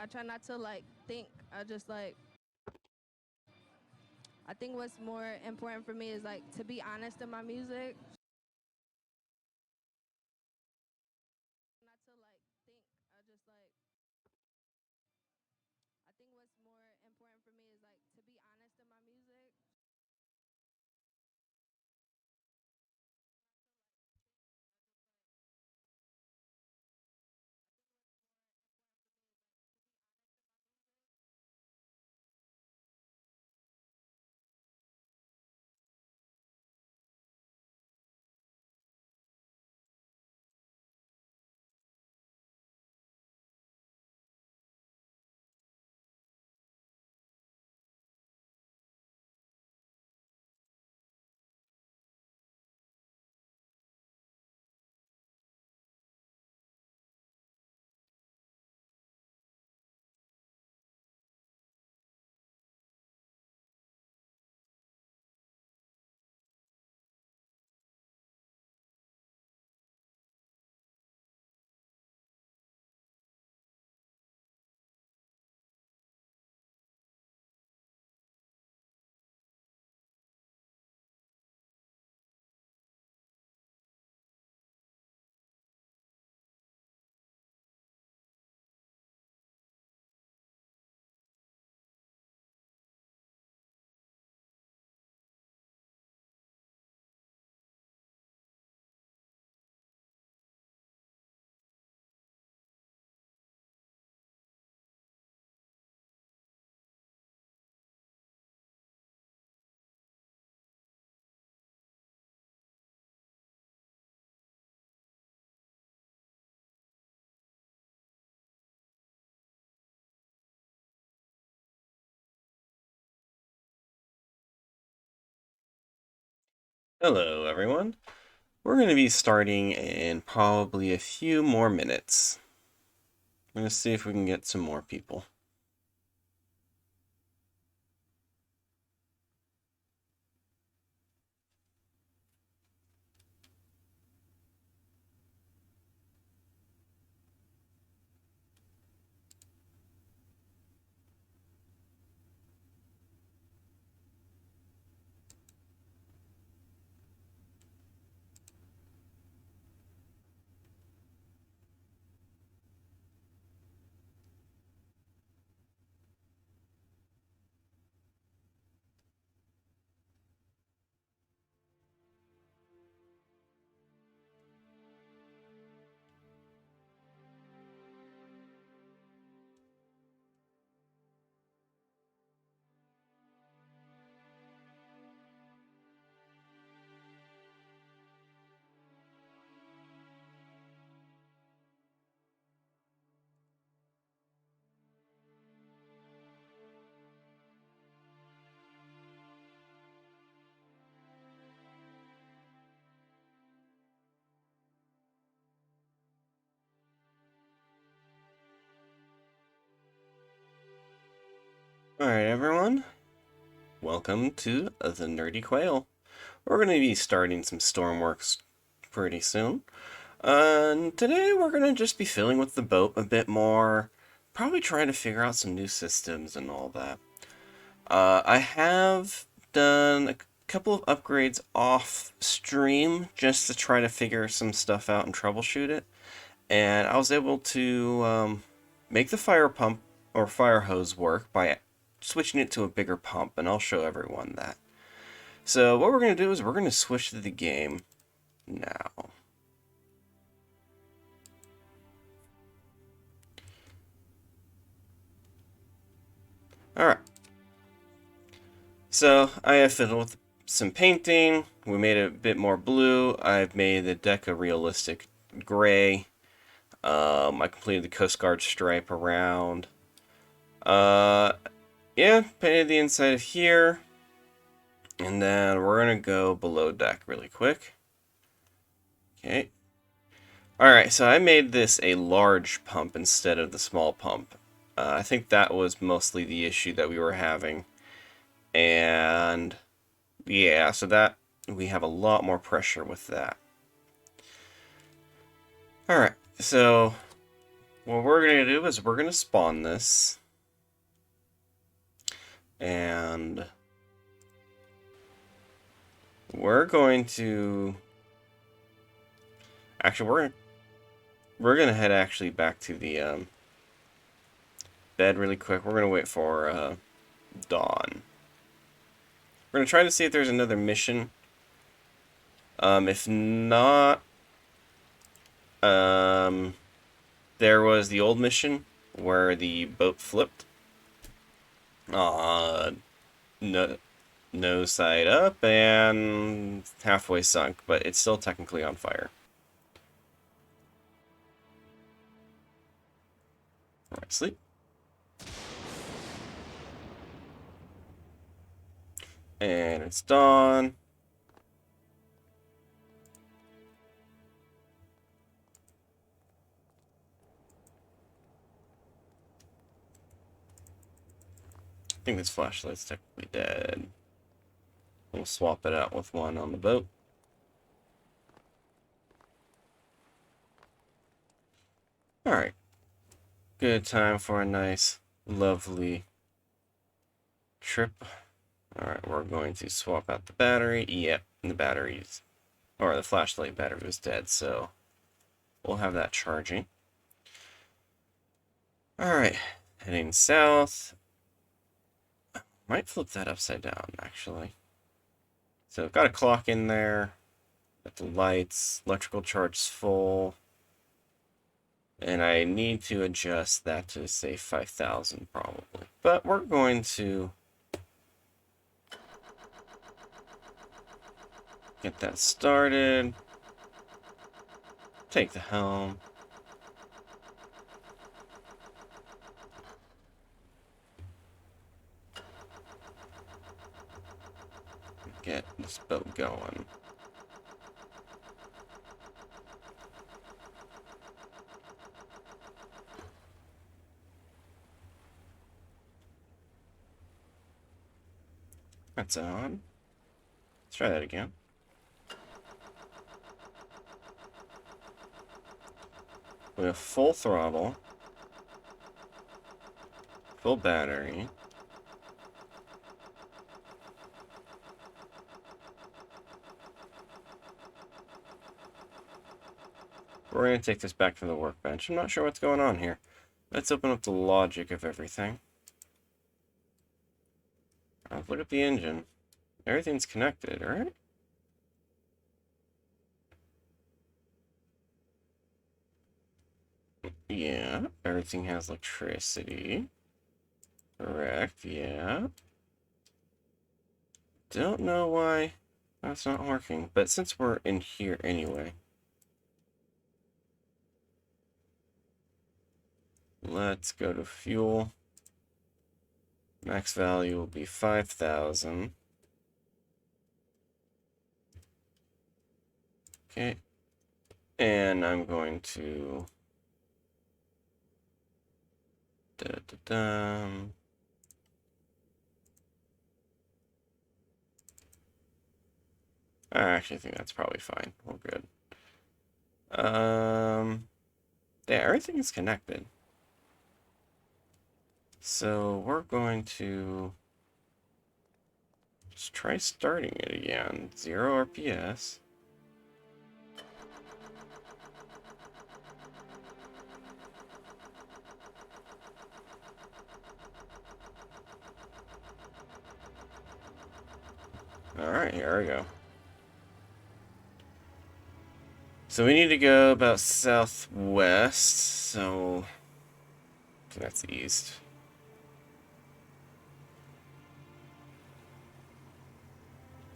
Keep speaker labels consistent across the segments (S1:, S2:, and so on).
S1: I try not to like think. I just like I think what's more important for me is like to be honest in my music. Not to like think. I just like I think what's more important for me is like to be honest in my music.
S2: Hello, everyone. We're going to be starting in probably a few more minutes. We're going to see if we can get some more people. Alright, everyone. Welcome to the Nerdy Quail. We're going to be starting some Stormworks pretty soon. And today we're going to just be filling with the boat a bit more. Probably trying to figure out some new systems and all that. I have done a couple of upgrades off stream just to try to figure some stuff out and troubleshoot it. And I was able to make the fire pump or fire hose work by switching it to a bigger pump, and I'll show everyone that. So what we're going to do is we're going to switch to the game now. Alright. So I have fiddled with some painting. We made it a bit more blue. I've made the deck a realistic gray. I completed the Coast Guard stripe around. Yeah, painted the inside of here. And then we're going to go below deck really quick. Okay. Alright, so I made this a large pump instead of the small pump. I think that was mostly the issue that we were having. And yeah, so that we have a lot more pressure with that. Alright, so what we're going to do is we're going to spawn this. And we're going to... Actually, we're going to head actually back to the bed really quick. We're going to wait for dawn. We're going to try to see if there's another mission. If not, there was the old mission where the boat flipped. No side up and halfway sunk, but it's still technically on fire. Alright, sleep. And it's dawn. I think this flashlight's technically dead. We'll swap it out with one on the boat. Alright. Good time for a nice, lovely trip. Alright, we're going to swap out the battery. Yep, the batteries, or the flashlight battery was dead, so we'll have that charging. Alright, heading south. Might flip that upside down, actually. So I've got a clock in there. Got the lights, electrical charge's full. And I need to adjust that to, say, 5,000 probably. But we're going to get that started. Take the helm. Get this boat going. That's on. Let's try that again. We have full throttle. Full battery. We're going to take this back to the workbench. I'm not sure what's going on here. Let's open up the logic of everything. Let's look at the engine. Everything's connected, right? Yeah, everything has electricity. Correct, yeah. Don't know why that's not working, but since we're in here anyway, let's go to fuel. Max value will be 5,000. Okay. And I'm going to... I actually think that's probably fine. We're good. Yeah, everything is connected. So we're going to just try starting it again. 0 RPS. Alright, here we go. So we need to go about southwest, so that's east.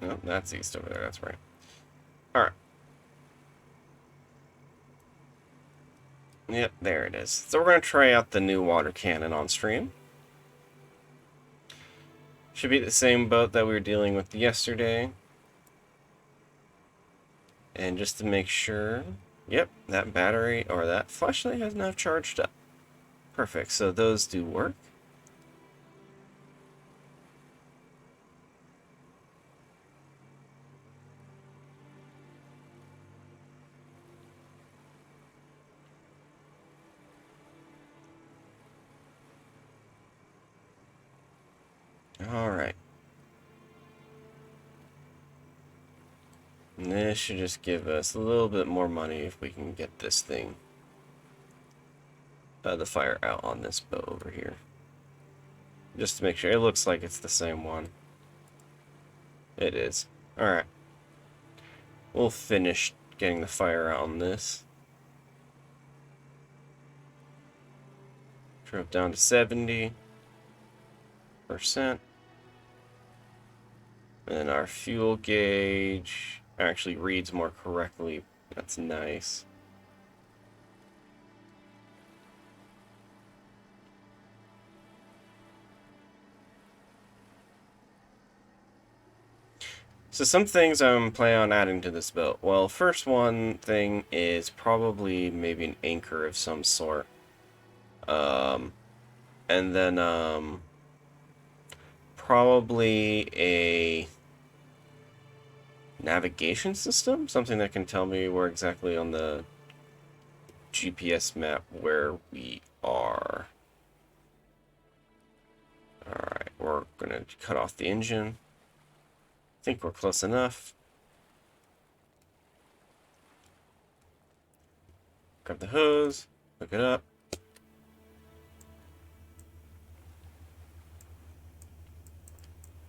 S2: No, that's east over there, that's right. Alright. Yep, there it is. So we're going to try out the new water cannon on stream. Should be the same boat that we were dealing with yesterday. And just to make sure, yep, that battery or that flashlight has now charged up. Perfect, so those do work. Alright. And this should just give us a little bit more money if we can get this thing, the fire out on this boat over here. Just to make sure. It looks like it's the same one. It is. Alright. We'll finish getting the fire out on this. Drop down to 70%. And then our fuel gauge actually reads more correctly. That's nice. So some things I'm planning on adding to this boat. Well, first one thing is probably maybe an anchor of some sort. And then probably a navigation system, something that can tell me where exactly on the GPS map where we are. Alright, we're gonna cut off the engine. I think we're close enough. Grab the hose, hook it up.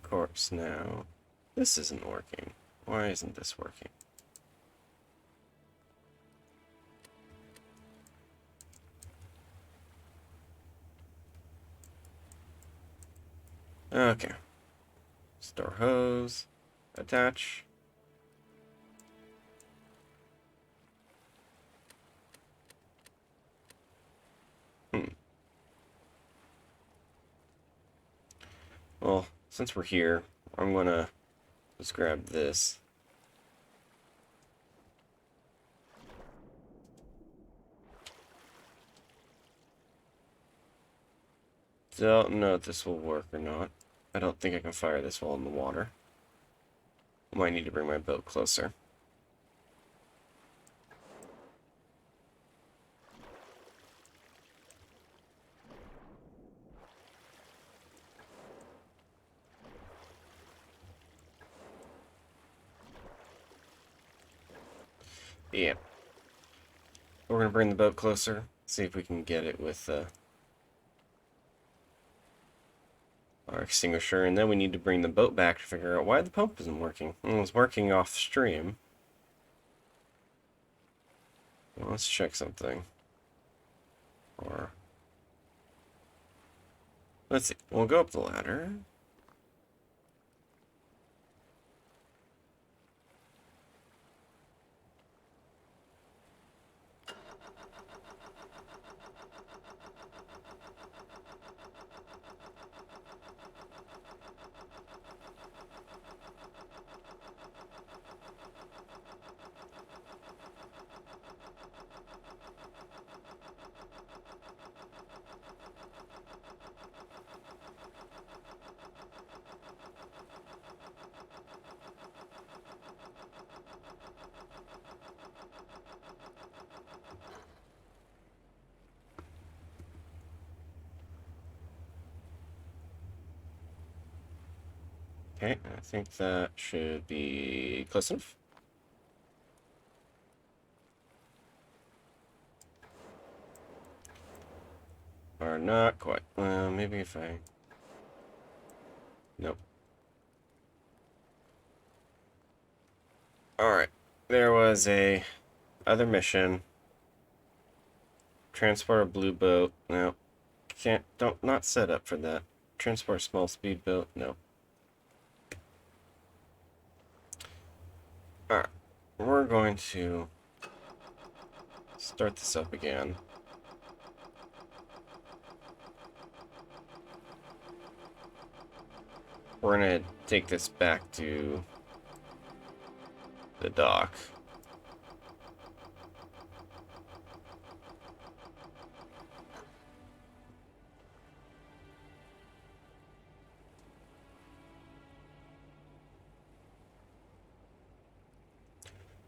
S2: Of course, now this isn't working. Why isn't this working? Okay. Store hose. Attach. Well, since we're here, I'm gonna just grab this. Don't know if this will work or not. I don't think I can fire this while in the water. I might need to bring my boat closer. Yeah. We're gonna bring the boat closer, see if we can get it with our extinguisher, and then we need to bring the boat back to figure out why the pump isn't working. It was working off stream. Well, let's check something. Or let's see. We'll go up the ladder. Okay, I think that should be close enough. Or not quite. Well, maybe if I... Nope. Alright. There was a other mission. Transport a blue boat. No. Can't... Don't... Not set up for that. Transport a small speedboat. No. Alright. We're going to start this up again. We're gonna take this back to the dock.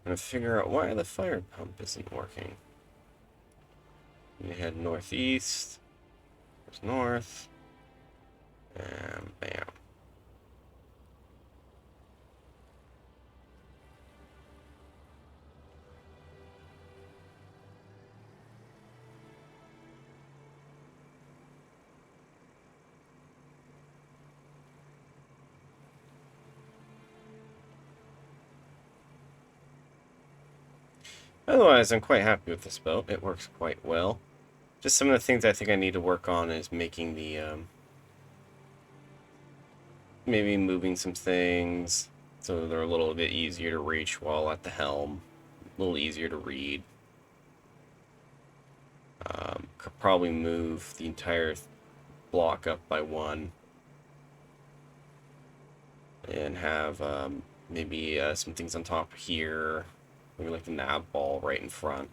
S2: I'm gonna figure out why the fire pump isn't working. We head northeast. There's north. And bam. Otherwise, I'm quite happy with this boat. It works quite well. Just some of the things I think I need to work on is making the, maybe moving some things so they're a little bit easier to reach while at the helm. A little easier to read. Could probably move the entire block up by one. And have maybe some things on top here. Maybe like the nav ball right in front.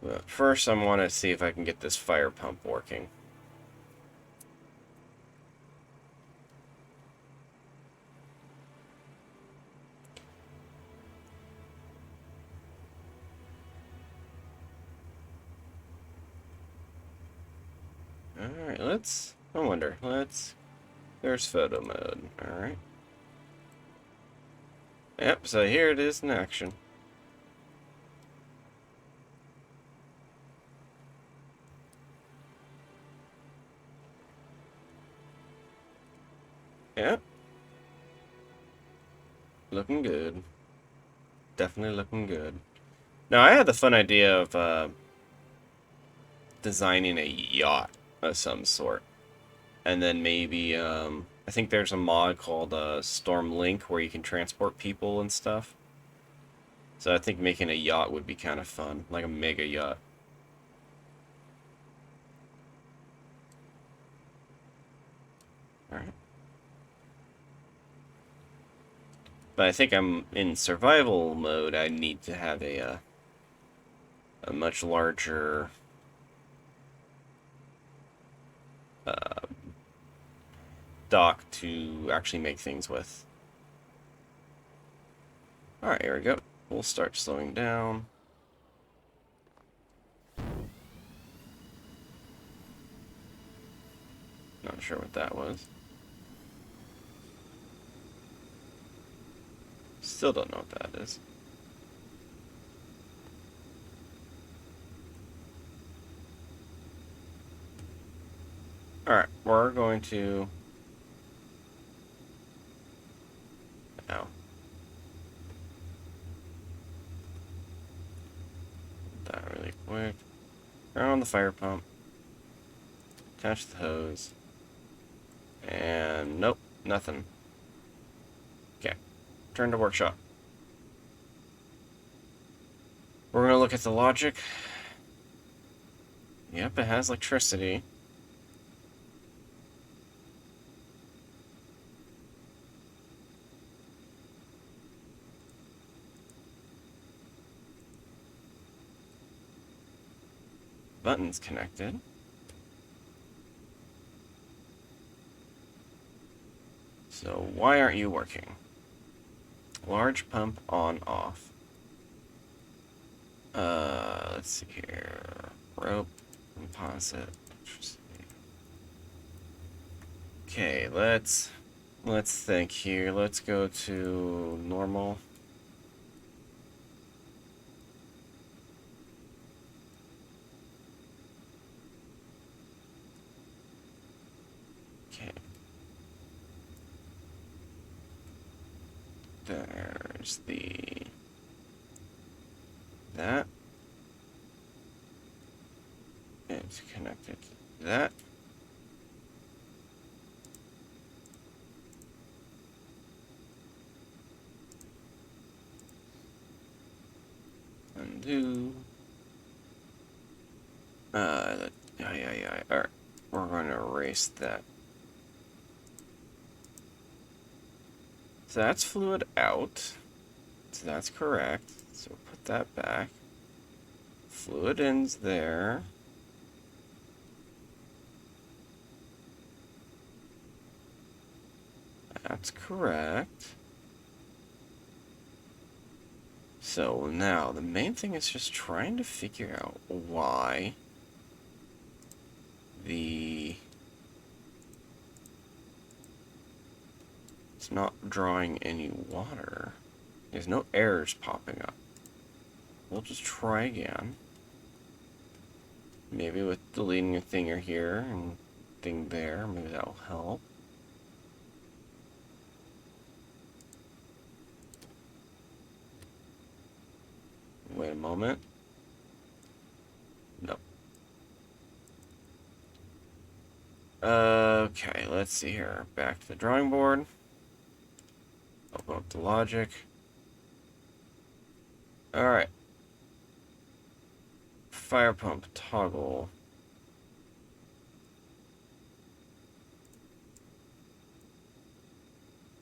S2: But first, I want to see if I can get this fire pump working. Alright, there's photo mode. Alright. Yep, so here it is in action. Yep. Looking good. Definitely looking good. Now, I had the fun idea of designing a yacht of some sort. And then maybe, I think there's a mod called Storm Link where you can transport people and stuff. So I think making a yacht would be kind of fun, like a mega yacht. Alright. But I think I'm in survival mode. I need to have a much larger dock to actually make things with. Alright, here we go. We'll start slowing down. Not sure what that was. Still don't know what that is. Alright, we're going to... Ow. That really quick. Turn on the fire pump. Attach the hose. And nope, nothing. Okay, turn to workshop. We're gonna look at the logic. Yep, it has electricity. Button's connected. So why aren't you working? Large pump on off. Let's see here. Rope, composite. Okay, let's think here. Let's go to normal. Okay. There's that. It's connected to that. Undo. Yeah. Alright. We're going to erase that. So that's fluid out. So that's correct. So put that back. Fluid ends there. That's correct. So now the main thing is just trying to figure out why it's not drawing any water. There's no errors popping up. We'll just try again. Maybe with deleting a thing here and thing there, maybe that'll help. a moment. No. Okay, let's see here. Back to the drawing board. Open up the logic. Alright. Fire pump toggle.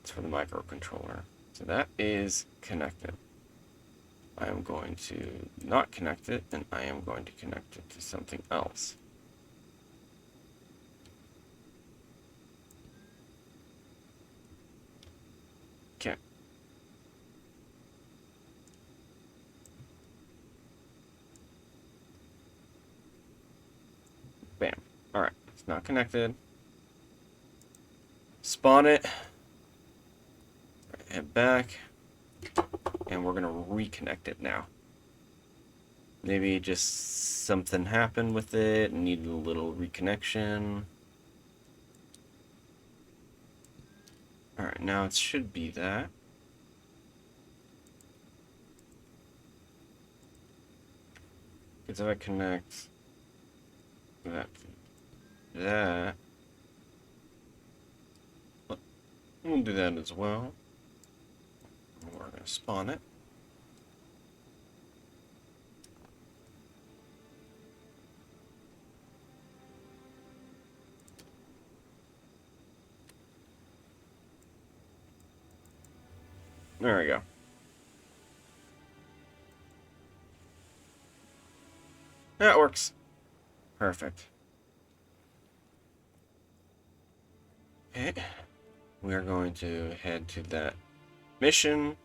S2: It's for the microcontroller. So that is connected. I am going to not connect it, and I am going to connect it to something else. Okay. Bam. Alright, it's not connected. Spawn it. Head back. And we're going to reconnect it now. Maybe just something happened with it, needed a little reconnection. Alright, now it should be that. Because if I connect that to that, we'll do that as well. We're going to spawn it. There we go. That works. Perfect. Okay. We are going to head to that mission.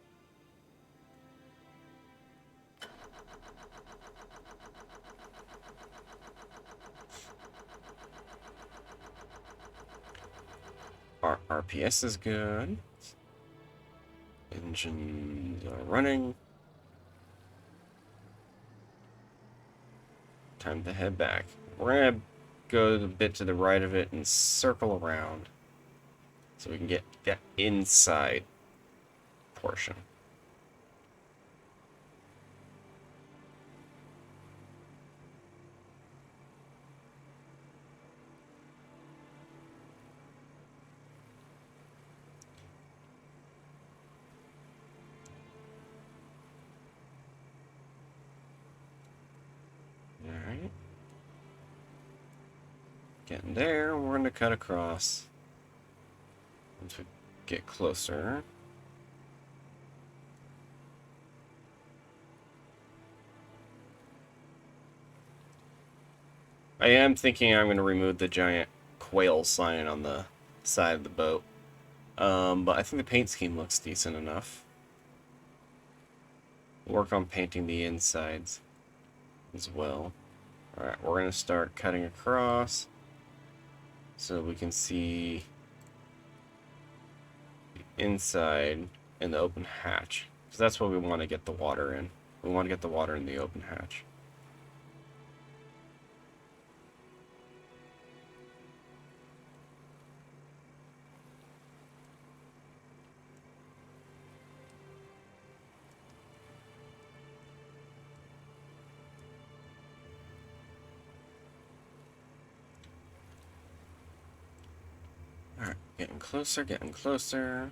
S2: Our RPS is good. Engines are running. Time to head back. We're gonna go a bit to the right of it and circle around so we can get that inside portion. Alright. Getting there, we're gonna cut across. Once we get closer. I am thinking I'm going to remove the giant Quail sign on the side of the boat. But I think the paint scheme looks decent enough. Work on painting the insides as well. Alright, we're going to start cutting across so we can see the inside and the open hatch. So that's what we want to get the water in. We want to get the water in the open hatch. Alright, getting closer, getting closer.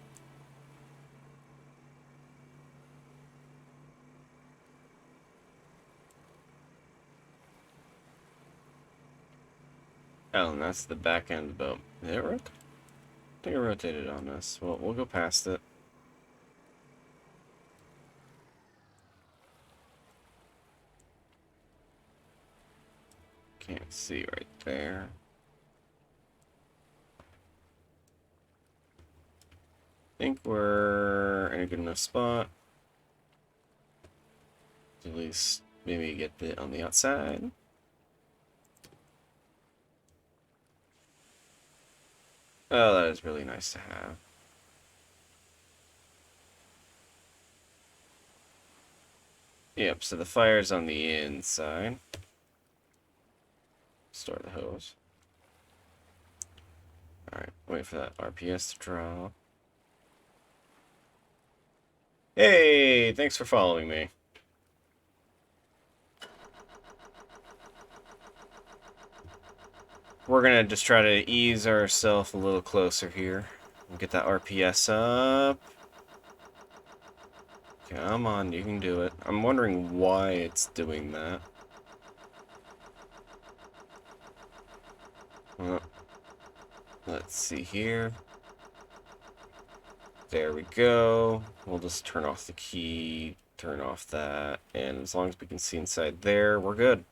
S2: Oh, and that's the back end of the boat. Did it rotate? I think it rotated on us. Well, we'll go past it. Can't see right there. Think we're in a good enough spot. At least maybe get it on the outside. Oh, that is really nice to have. Yep, so the fire's on the inside. Start the hose. Alright, wait for that RPS to drop. Hey, thanks for following me. We're gonna just try to ease ourselves a little closer here. We'll get that RPS up. Come on, you can do it. I'm wondering why it's doing that. Uh, let's see here. There we go. We'll just turn off the key, turn off that, and as long as we can see inside there, we're good.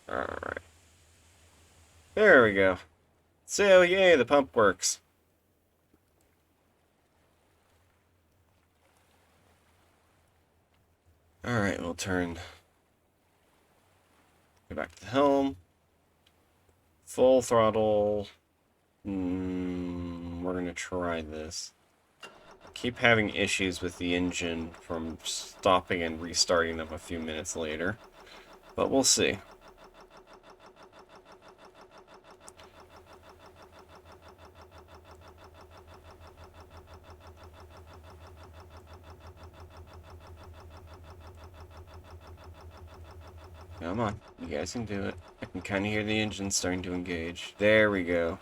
S2: Alright. There we go. So, yay, the pump works. Alright, we'll turn... Go back to the helm. Full throttle. We're gonna try this. I keep having issues with the engine from stopping and restarting them a few minutes later. But we'll see. Come on, you guys can do it. I can kind of hear the engine starting to engage. There we go.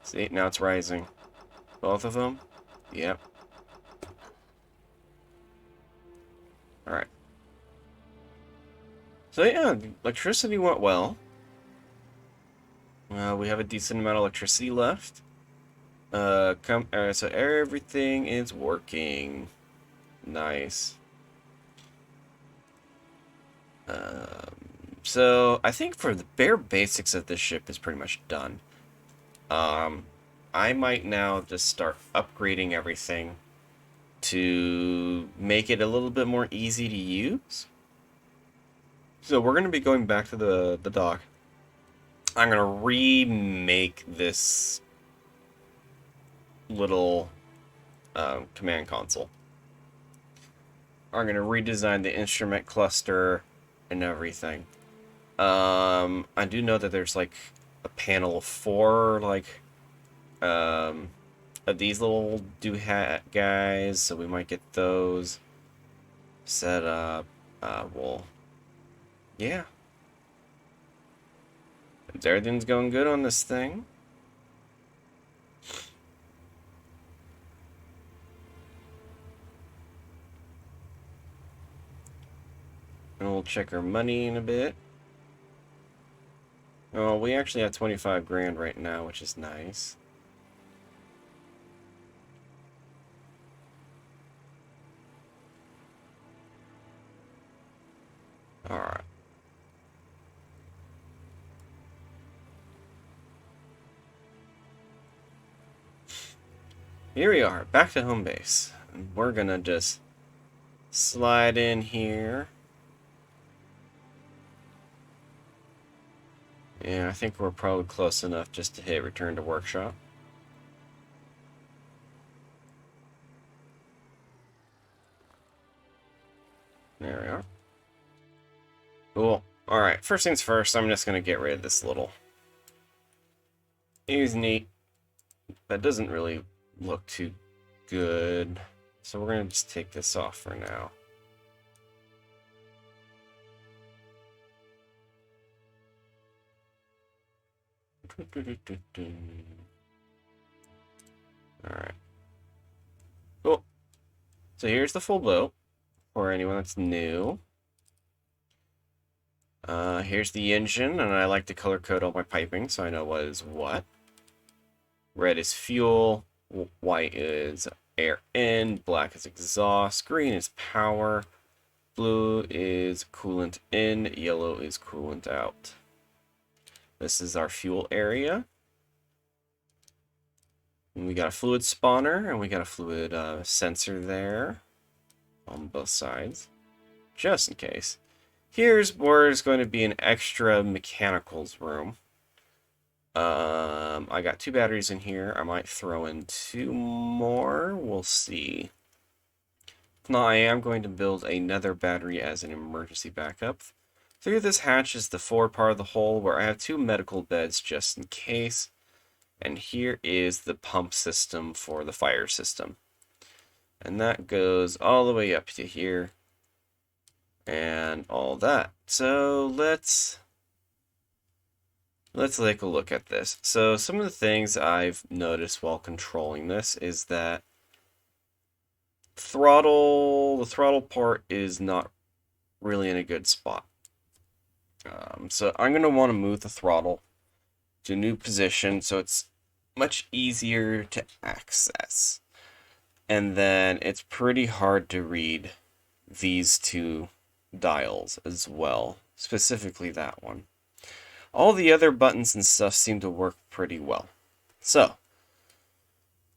S2: See, now it's rising. Both of them? Yep. Alright. So yeah, the electricity went well. We have a decent amount of electricity left. So everything is working. Nice. So I think for the bare basics of this ship is pretty much done. I might now just start upgrading everything to make it a little bit more easy to use. So we're going to be going back to the dock. I'm going to remake this little command console. I'm going to redesign the instrument cluster and everything. I do know that there's like a panel of 4 like of these little doohat guys, so we might get those set up. Yeah. Everything's going good on this thing. And we'll check our money in a bit. Oh, we actually have 25 grand right now, which is nice. Alright. Here we are, back to home base. And we're gonna just slide in here. Yeah, I think we're probably close enough just to hit return to workshop. There we are. Cool. Alright, first things first, I'm just going to get rid of this little... It was neat. That doesn't really look too good. So we're going to just take this off for now. Alright. Cool. So here's the full boat, for anyone that's new. Here's the engine, and I like to color code all my piping so I know what is what. Red is fuel, white is air in, black is exhaust, green is power, blue is coolant in, yellow is coolant out. This is our fuel area. And we got a fluid spawner, and we got a fluid sensor there on both sides, just in case. Here's where there's going to be an extra mechanicals room. I got 2 batteries in here. I might throw in 2 more. We'll see. Now I am going to build another battery as an emergency backup. Through this hatch is the forward part of the hull where I have 2 medical beds just in case. And here is the pump system for the fire system. And that goes all the way up to here. And all that. So let's take a look at this. So some of the things I've noticed while controlling this is that the throttle part is not really in a good spot. So I'm going to want to move the throttle to a new position so it's much easier to access. And then it's pretty hard to read these two dials as well, specifically that one. All the other buttons and stuff seem to work pretty well. So,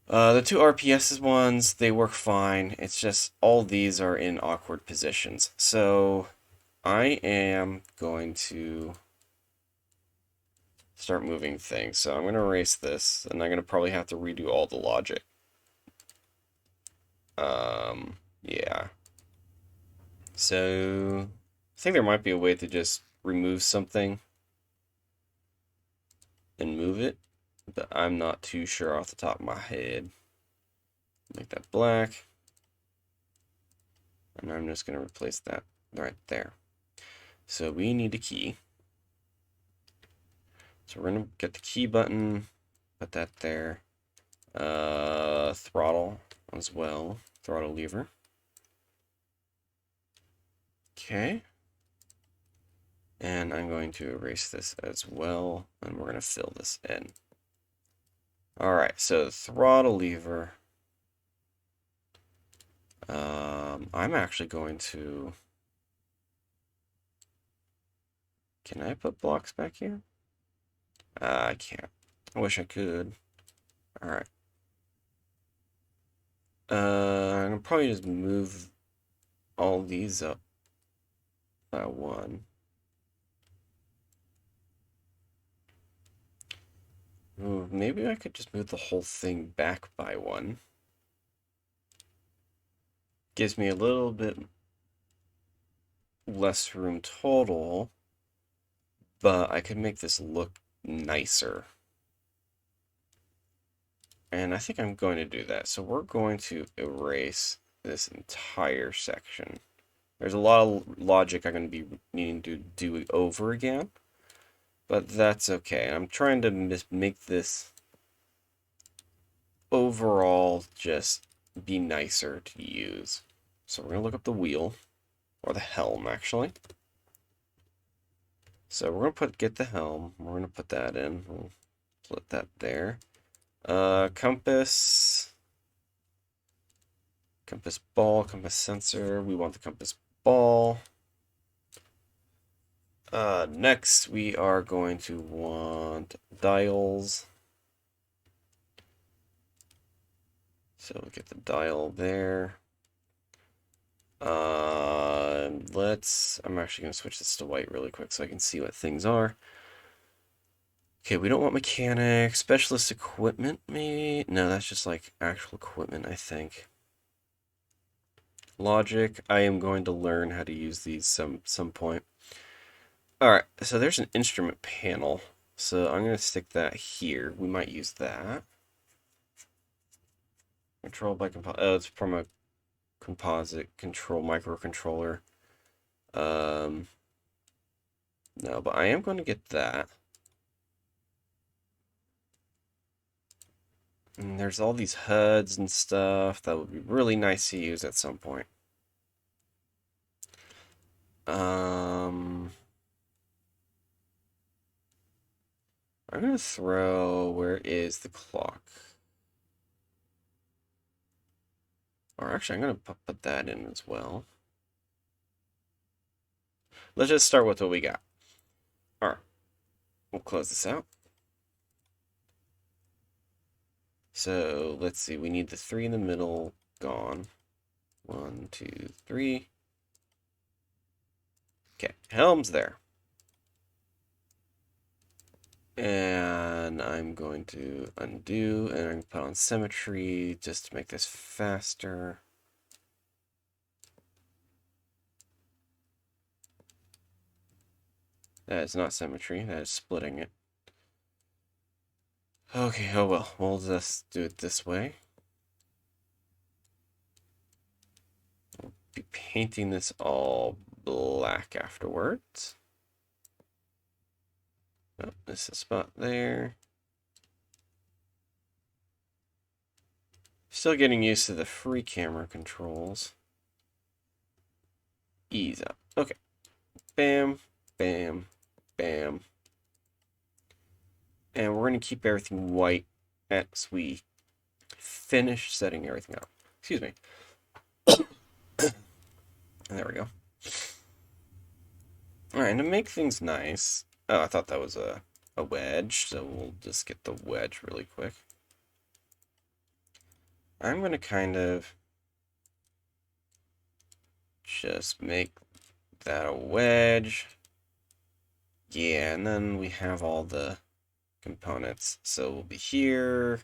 S2: the two RPS ones, they work fine. It's just all these are in awkward positions. So, I am going to start moving things. So I'm going to erase this, and I'm going to probably have to redo all the logic. Yeah. So, I think there might be a way to just remove something and move it, but I'm not too sure off the top of my head. Make that black. And I'm just going to replace that right there. So we need a key. So we're going to get the key button, put that there. Throttle as well. Throttle lever. Okay. And I'm going to erase this as well, and we're going to fill this in. Alright, so the throttle lever. I'm actually going to... Can I put blocks back here? I can't. I wish I could. Alright. I'm gonna probably just move all these up by one. Ooh, maybe I could just move the whole thing back by one. Gives me a little bit less room total, but I could make this look nicer. And I think I'm going to do that. So we're going to erase this entire section. There's a lot of logic I'm going to be needing to do over again, but that's okay. I'm trying to make this overall just be nicer to use. So we're going to look up the wheel, or the helm actually. So we're going to get the helm. We're going to put that in. We'll put that there. Compass ball, compass sensor. We want the compass ball. Next, we are going to want dials. So we'll get the dial there. I'm actually going to switch this to white really quick so I can see what things are. Okay, we don't want mechanic, specialist equipment, maybe? No, that's just like actual equipment, I think. Logic, I am going to learn how to use these some point. Alright, so there's an instrument panel. So I'm going to stick that here. We might use that. Control by it's from a composite control microcontroller. No, but I am going to get that. And there's all these HUDs and stuff that would be really nice to use at some point. I'm going to throw, where is the clock? Or actually, I'm going to put that in as well. Let's just start with what we got. Alright, we'll close this out. So, let's see, we need the 3 in the middle gone. 1, 2, 3. Okay, helm's there. And I'm going to undo, and I'm going to put on symmetry just to make this faster. That is not symmetry, that is splitting it. Okay, oh well, we'll just do it this way. be painting this all black afterwards. Oh, this is a spot there. Still getting used to the free camera controls. Ease up. Okay. Bam, bam, bam. And we're going to keep everything white as we finish setting everything up. Excuse me. There we go. Alright, and to make things nice... Oh, I thought that was a wedge, so we'll just get the wedge really quick. I'm going to kind of just make that a wedge. Yeah, and then we have all the components. So we'll be here.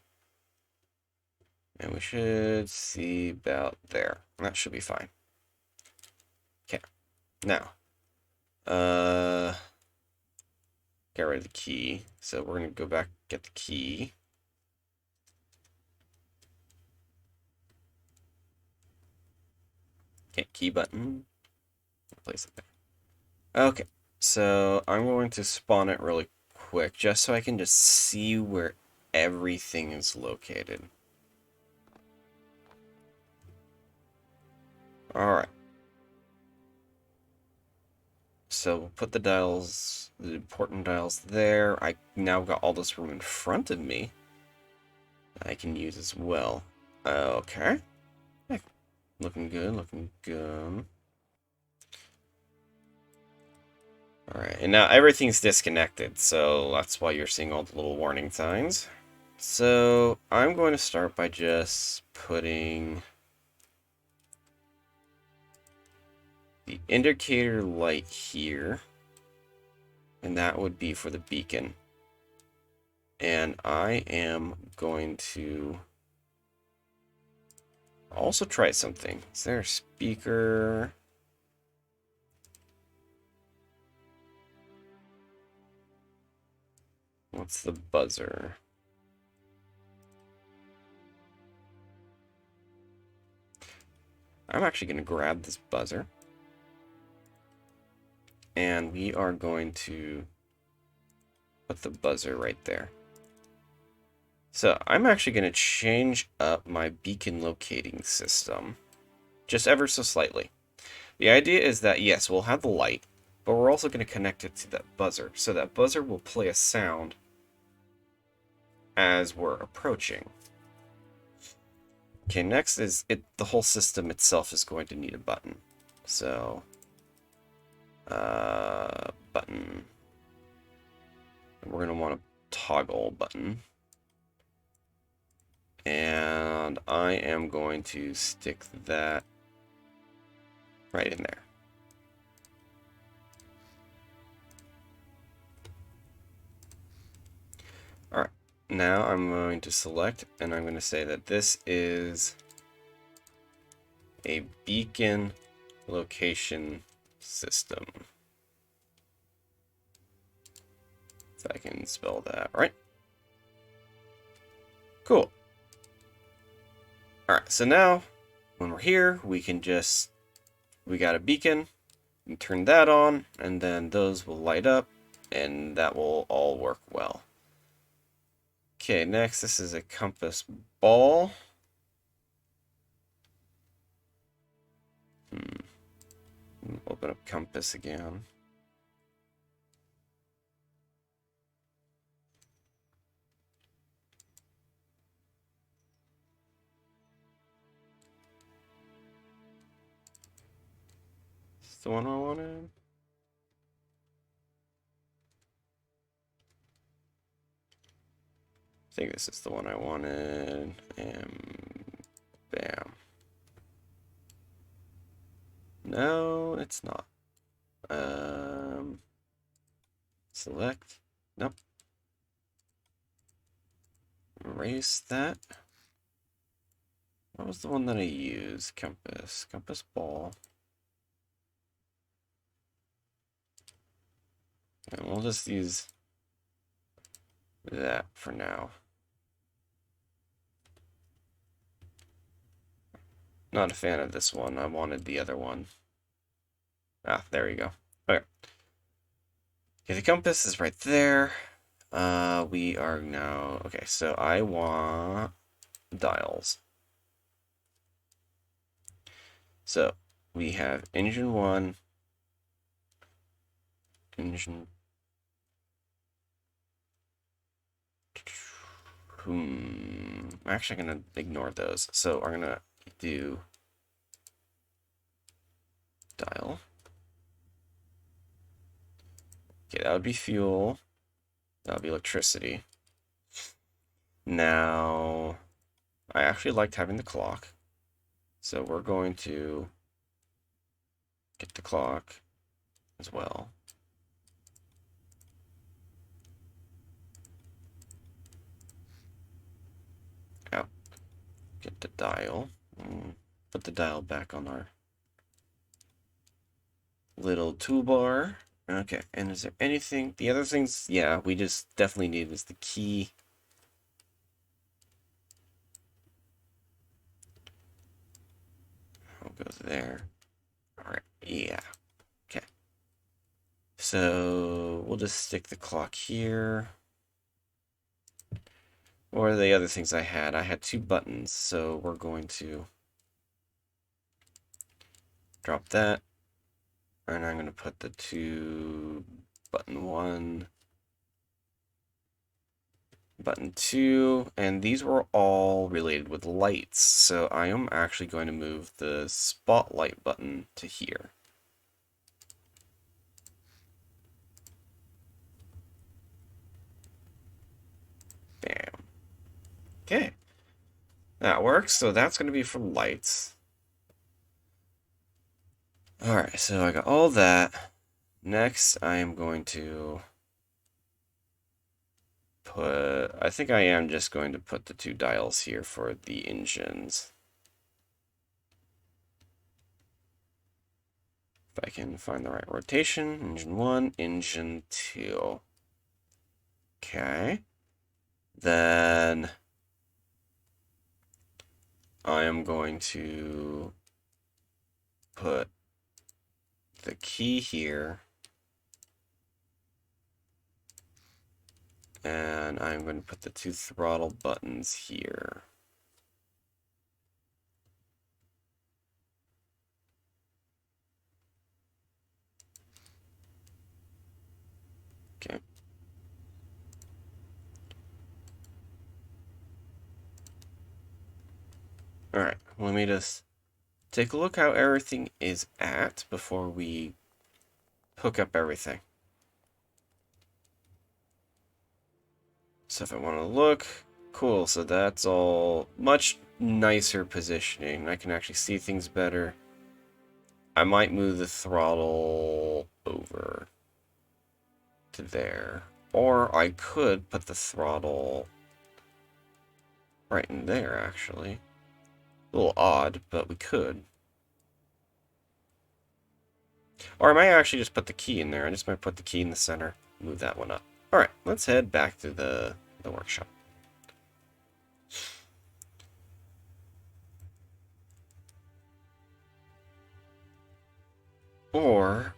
S2: And we should see about there. That should be fine. Okay. Now, get rid of the key. So we're going to go back, get the key. Okay, key button. Place it there. Okay, so I'm going to spawn it really quick, just so I can just see where everything is located. Alright. So we'll put the dials, the important dials there. I now got all this room in front of me I can use as well. Okay. Looking good, looking good. Alright, and now everything's disconnected, so that's why you're seeing all the little warning signs. So I'm going to start by just putting the indicator light here, and that would be for the beacon. And I am going to also try something. Is there a speaker? What's the buzzer? I'm actually going to grab this buzzer. And we are going to put the buzzer right there. So I'm actually going to change up my beacon locating system. Just ever so slightly. The idea is that, yes, we'll have the light, but we're also going to connect it to that buzzer. So that buzzer will play a sound as we're approaching. Okay, next is the whole system itself is going to need a button. So, button. We're going to want a toggle button. And I am going to stick that right in there. Alright, now I'm going to select, and I'm going to say that this is a beacon location system. If I can spell that right. Cool. Alright, so now, when we're here, we can just, we got a beacon, and turn that on, and then those will light up, and that will all work well. Okay, next, this is a compass ball. Open up compass again. Is this the one I wanted? I think this is the one I wanted. And bam. No, it's not. Select. Nope. Erase that. What was the one that I used? Compass. Compass ball. And we'll just use that for now. Not a fan of this one. I wanted the other one. Ah, there you go. Okay. Okay, the compass is right there. We are now... Okay, so I want dials. So, we have engine 1, engine... I'm actually going to ignore those. So, I'm going to do dial. Okay, that would be fuel. That would be electricity. Now, I actually liked having the clock. So we're going to get the clock as well. Out. Get the dial. Put the dial back on our little toolbar. Okay, and is there anything? The other things, yeah, we just definitely need is the key. I'll go there. Alright, yeah. Okay. So we'll just stick the clock here. What are the other things I had? I had 2 buttons, so we're going to drop that. And I'm going to put the 2 button 1, button 2, and these were all related with lights. So I am actually going to move the spotlight button to here. Bam. Okay. That works. So that's going to be for lights. Alright, so I got all that. Next, I am going to put... I think I am just going to put the 2 dials here for the engines. If I can find the right rotation. Engine 1, engine 2. Okay. Then I am going to put the key here. And I'm going to put the 2 throttle buttons here. Okay. Alright, let me just take a look how everything is at before we hook up everything. So if I want to look, cool, so that's all much nicer positioning. I can actually see things better. I might move the throttle over to there. Or I could put the throttle right in there, actually. A little odd, but we could. Or I might actually just put the key in there. I just might put the key in the center, move that one up. Alright, let's head back to the workshop. Or...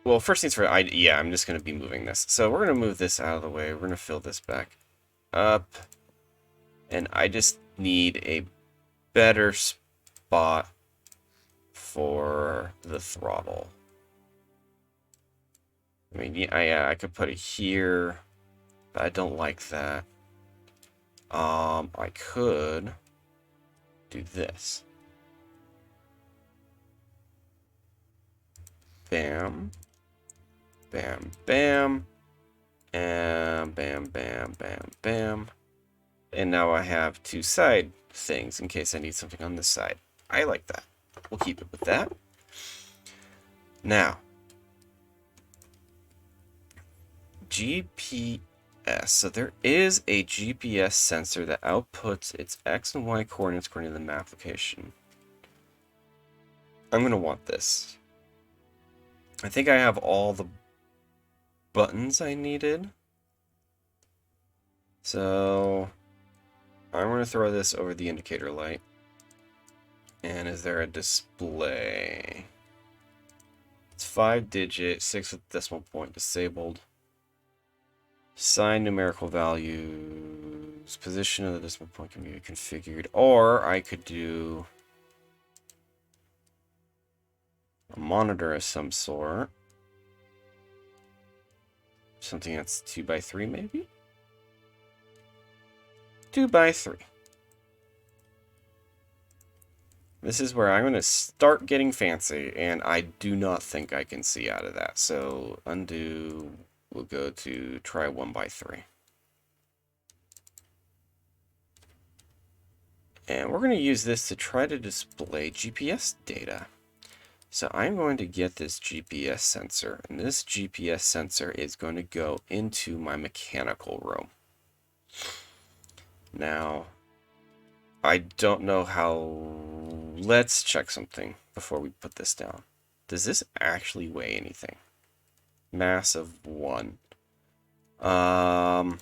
S2: Well, first things first, yeah, I'm just going to be moving this. So we're going to move this out of the way. We're going to fill this back up. And I just need a better spot for the throttle. I mean, yeah, I could put it here, but I don't like that. I could do this. Bam. Bam, bam. And bam, bam, bam, bam. And now I have 2 side things in case I need something on this side. I like that. We'll keep it with that. Now, GPS. So there is a GPS sensor that outputs its X and Y coordinates according to the map location. I'm going to want this. I think I have all the buttons I needed. So I'm going to throw this over the indicator light. And is there a display? It's 5-digit, 6 with decimal point disabled. Assign numerical values. Position of the decimal point can be configured. Or I could do a monitor of some sort. Something that's 2x3 maybe? 2x3. This is where I'm going to start getting fancy, and I do not think I can see out of that. So undo, we'll go to try 1x3. And we're going to use this to try to display GPS data. So I'm going to get this GPS sensor, and this GPS sensor is going to go into my mechanical room. Now, I don't know how... Let's check something before we put this down. Does this actually weigh anything? Mass of 1. I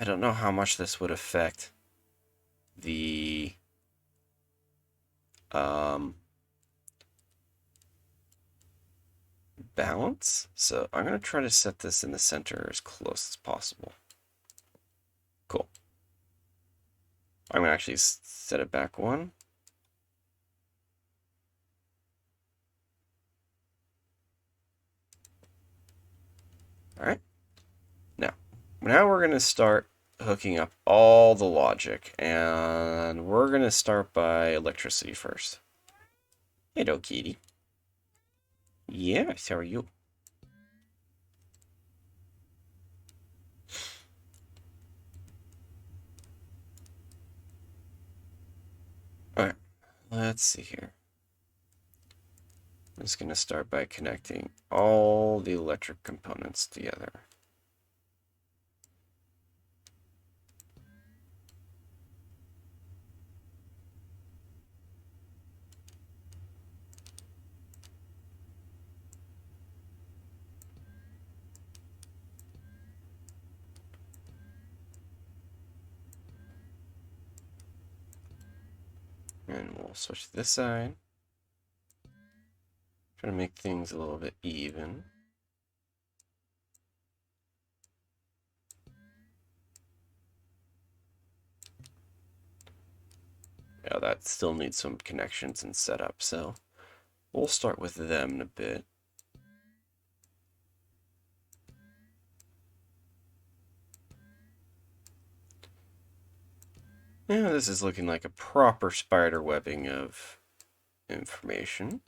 S2: don't know how much this would affect the... balance. So I'm going to try to set this in the center as close as possible. Cool. I'm going to actually set it back 1. Alright. Now we're going to start hooking up all the logic. And we're going to start by electricity first. Hello, kitty. Yes, how are you? Alright, let's see here. I'm just going to start by connecting all the electric components together. And we'll switch to this side. Try to make things a little bit even. Yeah, that still needs some connections and setup, so we'll start with them in a bit. Yeah, this is looking like a proper spider webbing of information.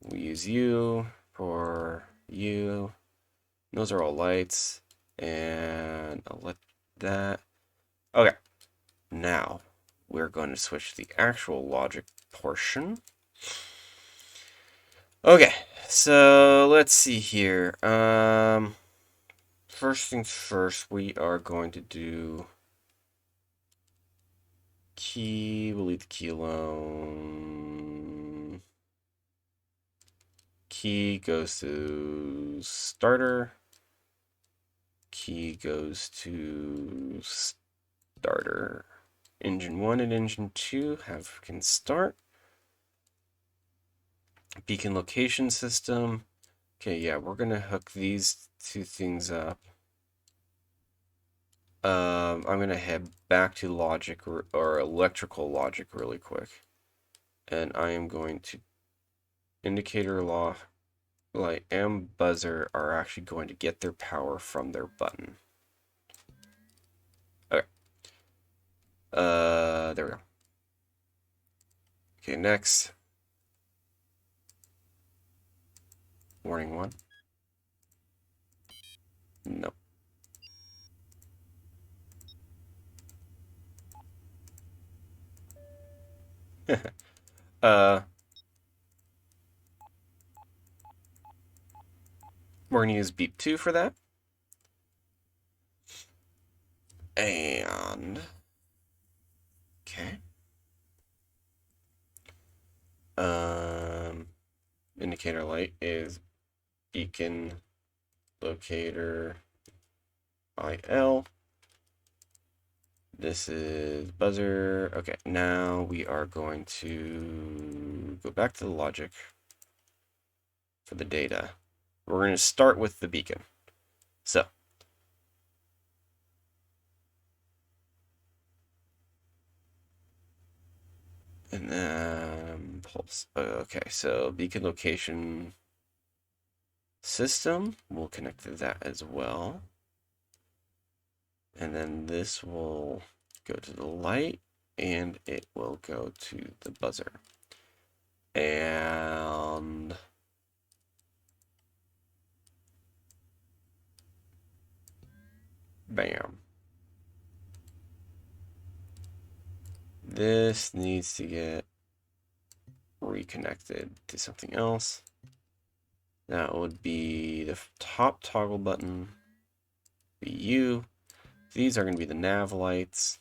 S2: We use you for you. Those are all lights. And I'll let that. Okay. Now we're going to switch to the actual logic portion. Okay, so let's see here. First things first, we are going to do key. We'll leave the key alone. Key goes to starter. Key goes to starter. Engine 1 and engine 2 can start. Beacon location system. Okay, yeah, we're going to hook these two things up. I'm going to head back to logic or electrical logic really quick. And I am going to indicator light and buzzer are actually going to get their power from their button. Okay. There we go. Okay, next. Warning 1. No. We're going to use beep 2 for that. And okay. Indicator light is beacon locator IL. This is buzzer. Okay, now we are going to go back to the logic for the data. We're going to start with the beacon. So, and then pulse. Okay, so beacon location system, we'll connect to that as well. And then this will go to the light, and it will go to the buzzer. And bam. This needs to get reconnected to something else. That would be the top toggle button, be you. These are going to be the nav lights.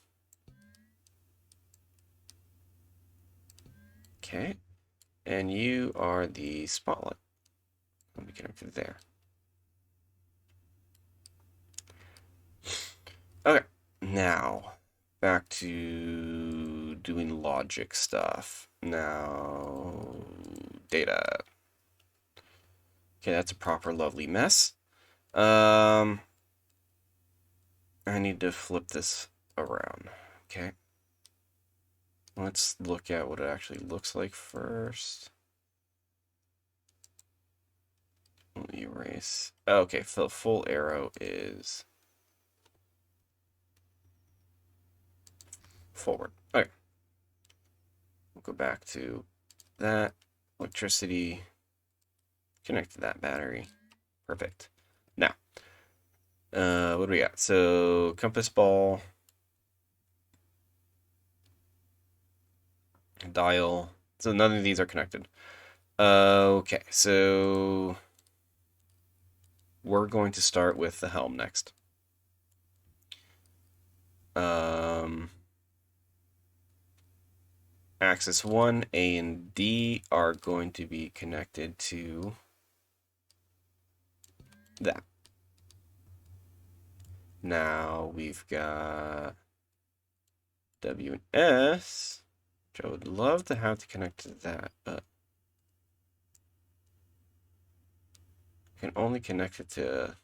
S2: Okay. And you are the spotlight. Let me connect it there. Okay. Now, back to doing logic stuff. Now, data. Okay, that's a proper lovely mess. I need to flip this around. Okay. Let's look at what it actually looks like first. Let me erase. Okay, the full arrow is forward. Okay. We'll go back to that. Electricity. Connect to that battery. Perfect. Now, what do we got? So, compass ball. Dial. So none of these are connected. Okay, so we're going to start with the helm next. Axis 1, A and D are going to be connected to that. Now we've got W and S, which I would love to have to connect to that, but I can only connect it to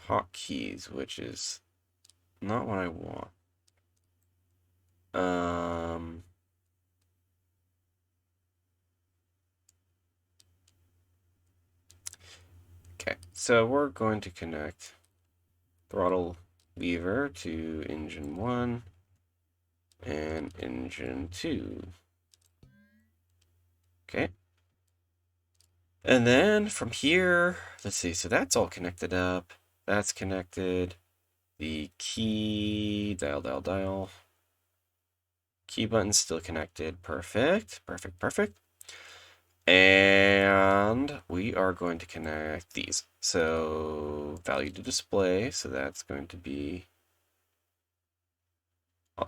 S2: hotkeys, which is not what I want. Okay, so we're going to connect throttle lever to engine 1 and engine 2. Okay. And then from here, let's see, so that's all connected up. That's connected. The key, dial. Key button's still connected. Perfect. And we are going to connect these. So value to display. So that's going to be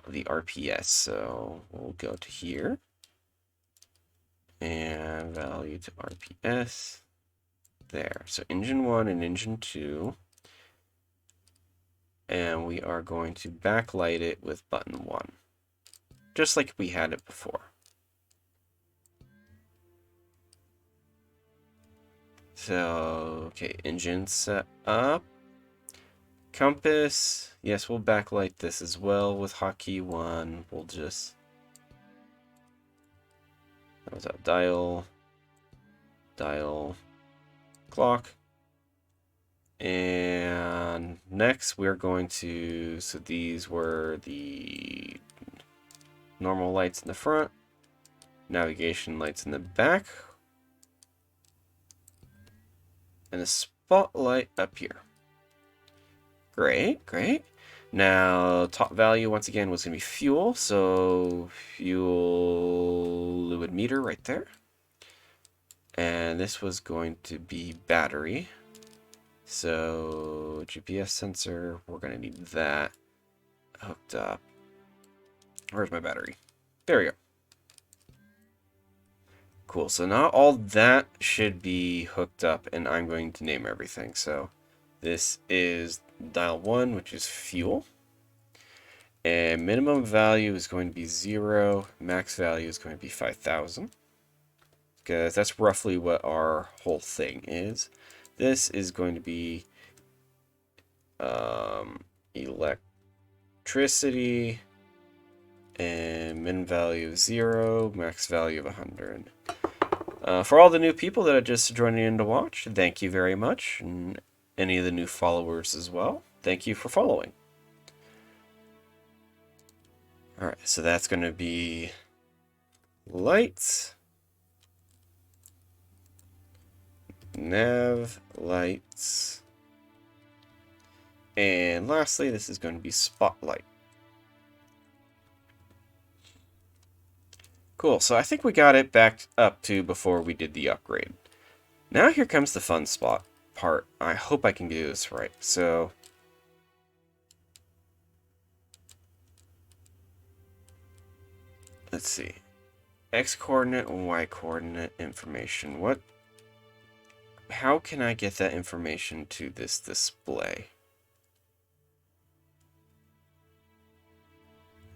S2: the RPS. So we'll go to here. And value to RPS. There. So engine 1 and engine 2. And we are going to backlight it with button 1. Just like we had it before. So, okay, engine set up. Compass. Yes, we'll backlight this as well with hotkey 1. We'll just... That was out. Dial. Clock. And next we're going to... So these were the normal lights in the front. Navigation lights in the back. And a spotlight up here. Great. Now, top value, once again, was going to be fuel. So, fuel fluid meter right there. And this was going to be battery. So, GPS sensor, we're going to need that hooked up. Where's my battery? There we go. Cool, so now all that should be hooked up, and I'm going to name everything. So this is dial 1, which is fuel. And minimum value is going to be 0. Max value is going to be 5,000. Because that's roughly what our whole thing is. This is going to be electricity. And min value of 0. Max value of 100. For all the new people that are just joining in to watch, thank you very much. And any of the new followers as well, thank you for following. Alright, so that's going to be lights, nav, lights, and lastly, this is going to be spotlight. Cool, so I think we got it back up to before we did the upgrade. Now here comes the fun spot part. I hope I can do this right. So let's see. X coordinate and Y coordinate information. How can I get that information to this display?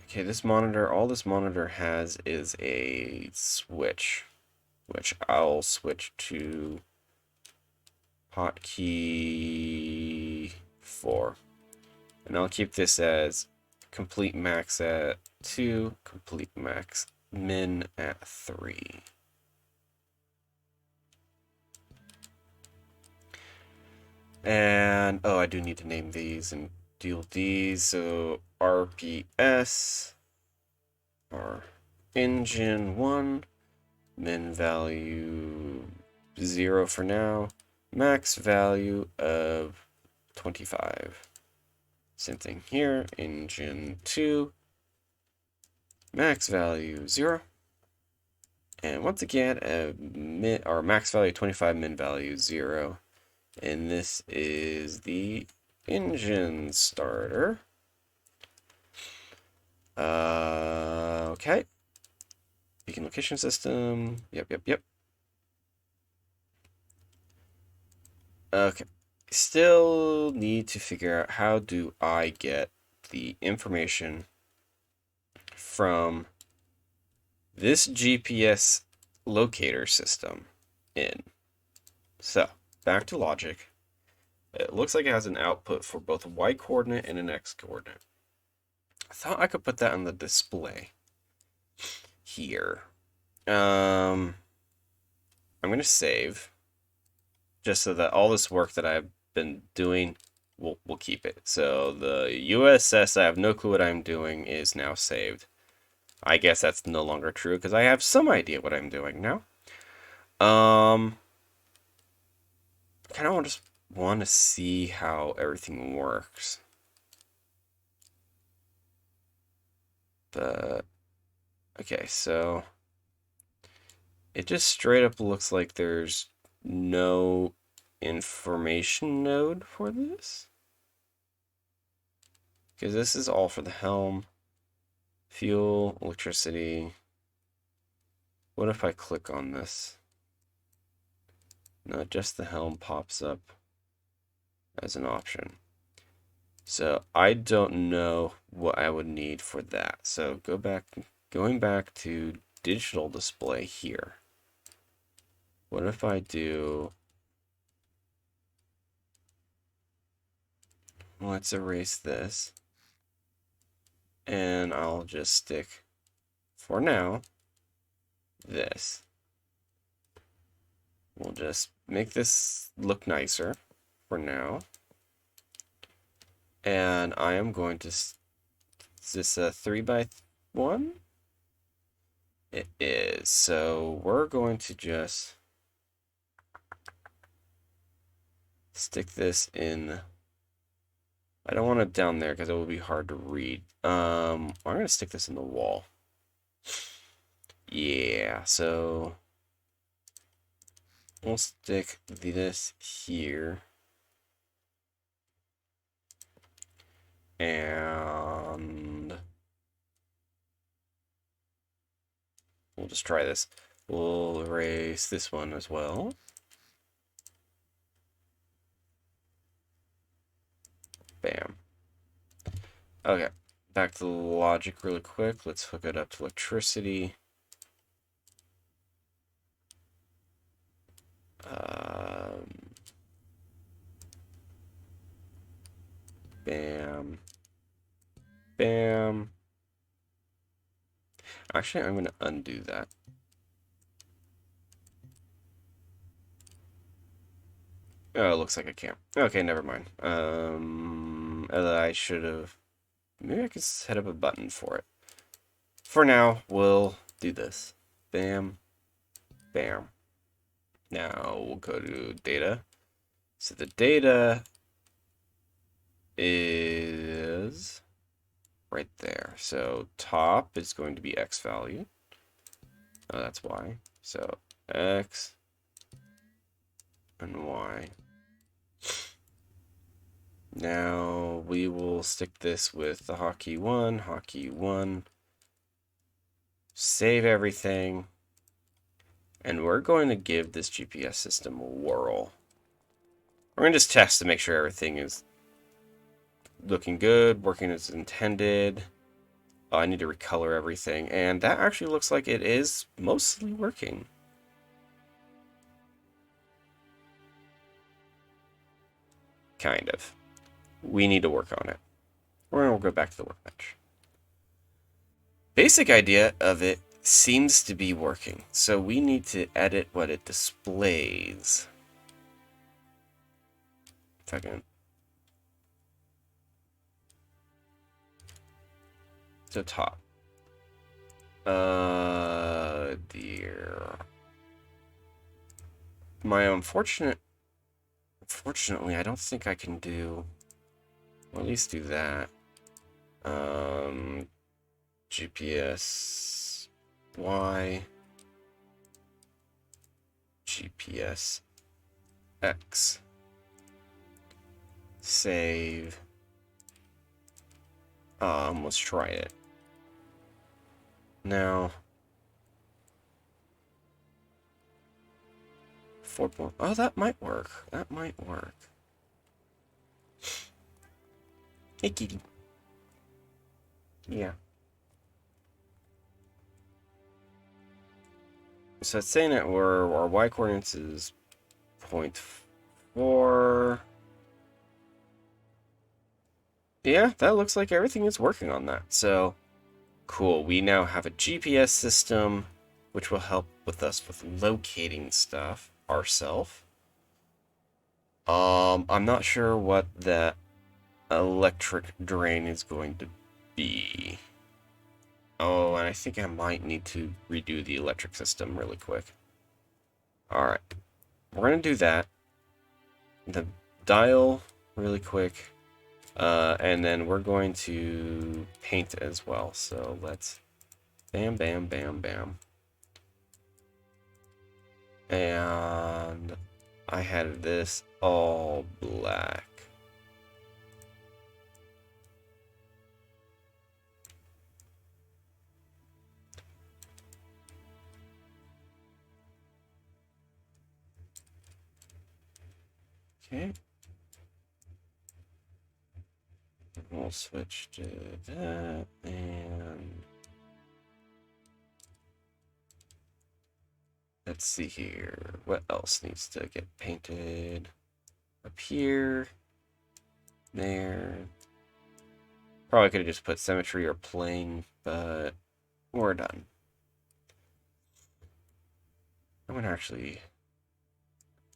S2: Okay, this monitor, all this monitor has is a switch, which I'll switch to hotkey 4. And I'll keep this as complete max at 2, complete max min at 3. And, oh, I do need to name these and deal these. So RPS, or engine 1, min value 0 for now, max value of 25. Same thing here, engine 2, max value 0. And once again, our max value 25, min value 0. And this is the engine starter. Okay. Beacon location system. Yep. Okay. Still need to figure out how do I get the information from this GPS locator system in. So, back to logic. It looks like it has an output for both a Y coordinate and an X coordinate. I thought I could put that on the display here. I'm going to save just so that all this work that I've been doing, we'll keep it. So the USS, I have no clue what I'm doing, is now saved. I guess that's no longer true because I have some idea what I'm doing now. I kind of just want to see how everything works. But, okay, so it just straight up looks like there's no information node for this. Because this is all for the helm, fuel, electricity. What if I click on this? No, just the helm pops up as an option. So I don't know what I would need for that. So going back to digital display here. What if I do, let's erase this. And I'll just stick, for now, this. We'll just make this look nicer for now. And I am going to, is this a 3x1? It is. So we're going to just stick this in. I don't want it down there because it will be hard to read. I'm going to stick this in the wall. Yeah, so we'll stick this here. And we'll just try this. We'll erase this one as well. Bam. Okay, back to the logic really quick. Let's hook it up to electricity. Bam. Bam. Actually, I'm going to undo that. Oh, it looks like I can't. Okay, never mind. I should have... Maybe I could set up a button for it. For now, we'll do this. Bam. Bam. Now we'll go to data. So the data is right there. So top is going to be X value. Oh, that's Y. So X and Y. Now we will stick this with the hotkey 1, save everything, and we're going to give this GPS system a whirl. We're going to just test to make sure everything is looking good, working as intended. Oh, I need to recolor everything, and that actually looks like it is mostly working. Kind of. We need to work on it. We'll go back to the workbench. Basic idea of it seems to be working, so we need to edit what it displays. Second. So top. Dear. Unfortunately, I don't think I can do... Well, at least do that. GPS Y. GPS X. Save. Let's try it. Now... 4. Oh, that might work. That might work. Hey, kitty. Yeah. So it's saying that our Y coordinates is 0.4. Yeah, that looks like everything is working on that. So, cool. We now have a GPS system, which will help with us with locating stuff ourselves. I'm not sure what that electric drain is going to be. Oh, and I think I might need to redo the electric system really quick. Alright. We're going to do that. The dial really quick. And then we're going to paint as well. So let's bam, bam, bam, bam. And I had this all black. Okay. We'll switch to that, and let's see here. What else needs to get painted? Up here, there. Probably could have just put symmetry or plane, but we're done. I'm gonna actually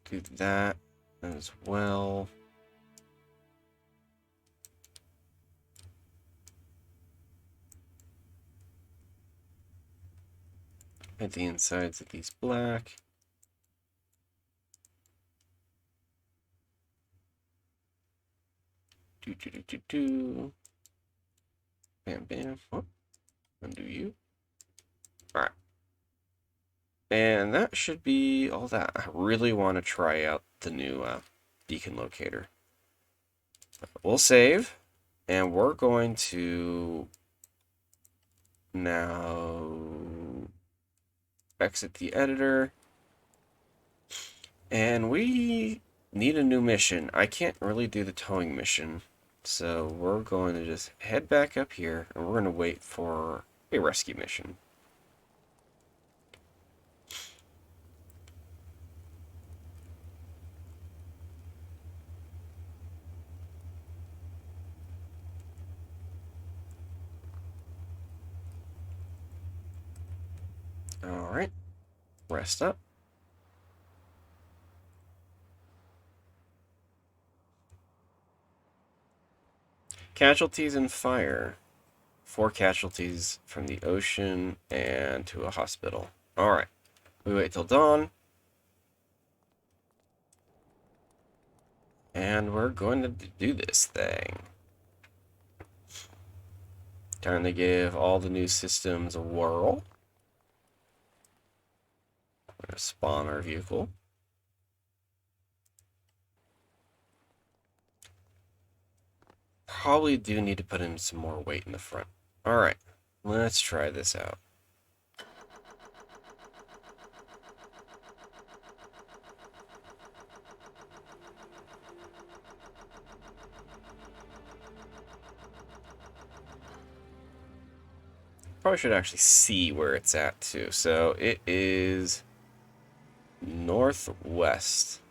S2: do that as well. Paint the insides of these black. Do. Bam, bam. Oh, undo you. Alright. And that should be all that. I really want to try out the new beacon locator. We'll save. And we're going to now exit the editor. And we need a new mission. I can't really do the towing mission. So we're going to just head back up here, and we're going to wait for a rescue mission. Alright, rest up. Casualties in fire. 4 casualties from the ocean and to a hospital. Alright, we wait till dawn. And we're going to do this thing. Time to give all the new systems a whirl. We're going to spawn our vehicle. Probably do need to put in some more weight in the front. Alright, let's try this out. Probably should actually see where it's at too. So it is northwest.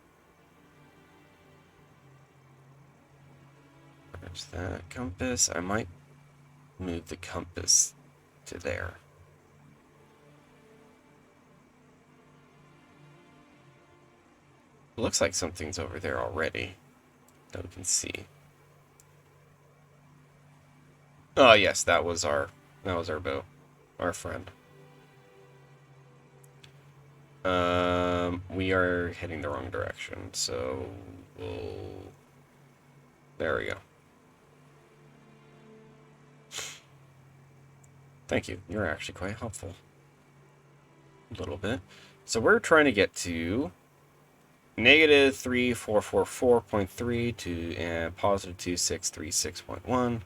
S2: There's that compass. I might move the compass to there. It looks like something's over there already that we can see. Oh yes, that was our boat, our friend. We are heading the wrong direction, so there we go. Thank you. You're actually quite helpful. A little bit. So we're trying to get to negative 3444.3 to positive 2636.1.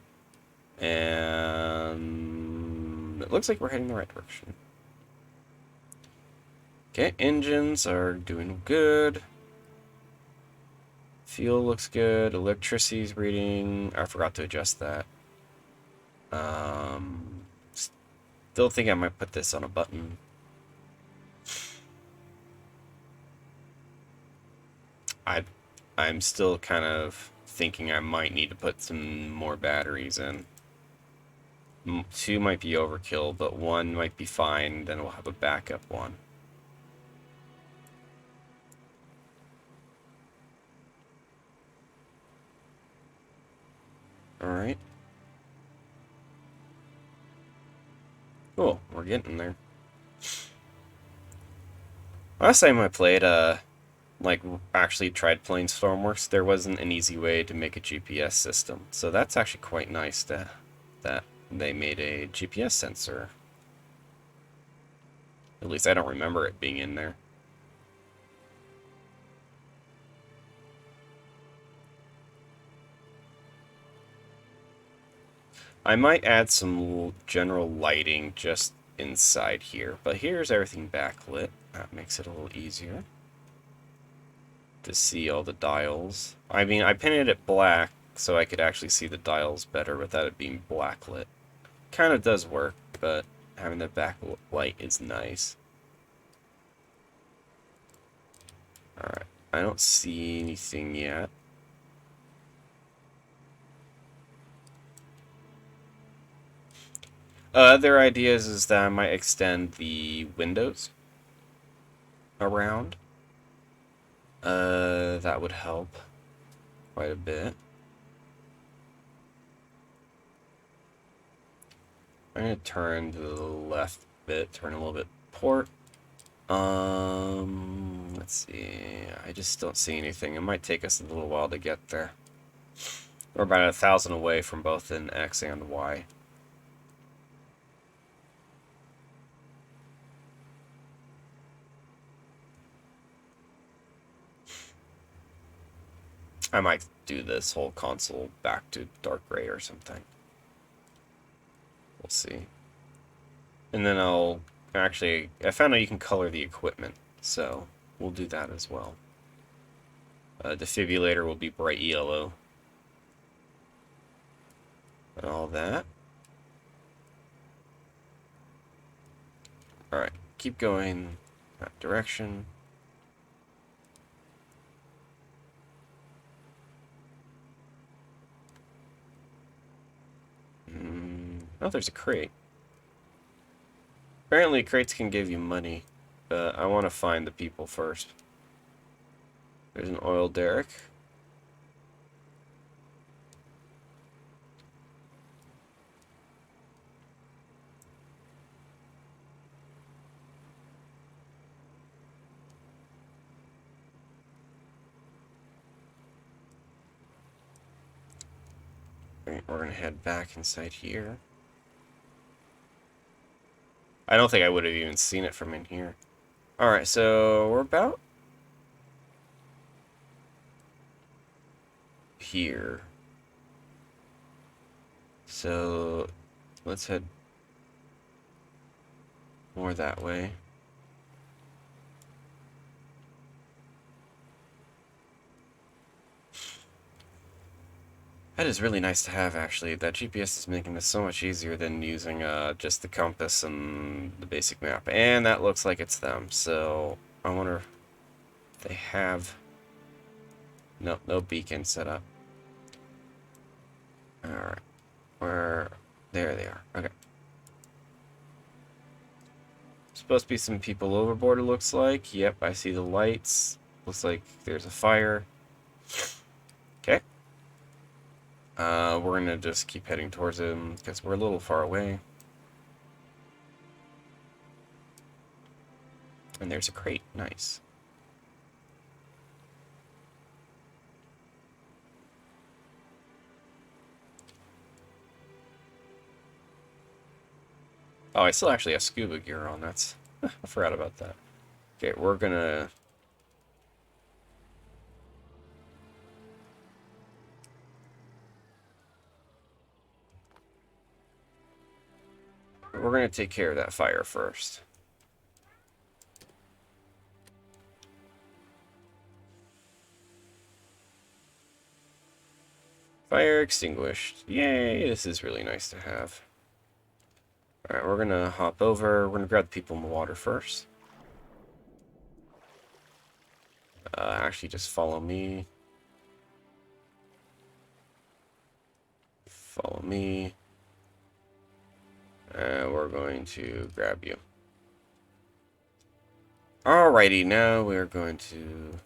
S2: And it looks like we're heading the right direction. Okay, engines are doing good. Fuel looks good. Electricity's reading. I forgot to adjust that. Still think I might put this on a button. I'm still kind of thinking I might need to put some more batteries in. 2 might be overkill, but 1 might be fine. Then we'll have a backup one. Alright. Cool, we're getting there. Last time I played, like, actually tried playing Stormworks, there wasn't an easy way to make a GPS system. So that's actually quite nice that they made a GPS sensor. At least I don't remember it being in there. I might add some general lighting just inside here, but here's everything backlit. That makes it a little easier to see all the dials. I mean, I painted it black so I could actually see the dials better without it being blacklit. Kind of does work, but having the backlight is nice. Alright, I don't see anything yet. Other ideas is that I might extend the windows around. That would help quite a bit. I'm gonna turn to the left a bit, turn a little bit port. Let's see. I just don't see anything. It might take us a little while to get there. We're about 1,000 away from both an X and Y. I might do this whole console back to dark gray or something. We'll see. And then I'll actually, I found out you can color the equipment, so we'll do that as well. Defibrillator will be bright yellow. and all that. Alright, keep going that direction. Oh, there's a crate. Apparently crates can give you money, but I want to find the people first. There's an oil derrick. We're going to head back inside here. I don't think I would have even seen it from in here. Alright, so we're about here. So let's head more that way. That is really nice to have, actually. That GPS is making this so much easier than using just the compass and the basic map. And that looks like it's them, so I wonder if they have... Nope, no beacon set up. Alright. Where... There they are. Okay. Supposed to be some people overboard, it looks like. Yep, I see the lights. Looks like there's a fire. Okay. We're gonna just keep heading towards him because we're a little far away. And there's a crate. Nice. Oh, I still actually have scuba gear on. That's... I forgot about that. Okay, we're gonna... We're gonna take care of that fire first. Fire extinguished. Yay, this is really nice to have. Alright, we're gonna hop over. We're gonna grab the people in the water first. Actually, just follow me. Follow me. We're going to grab you. Alrighty, now we're going to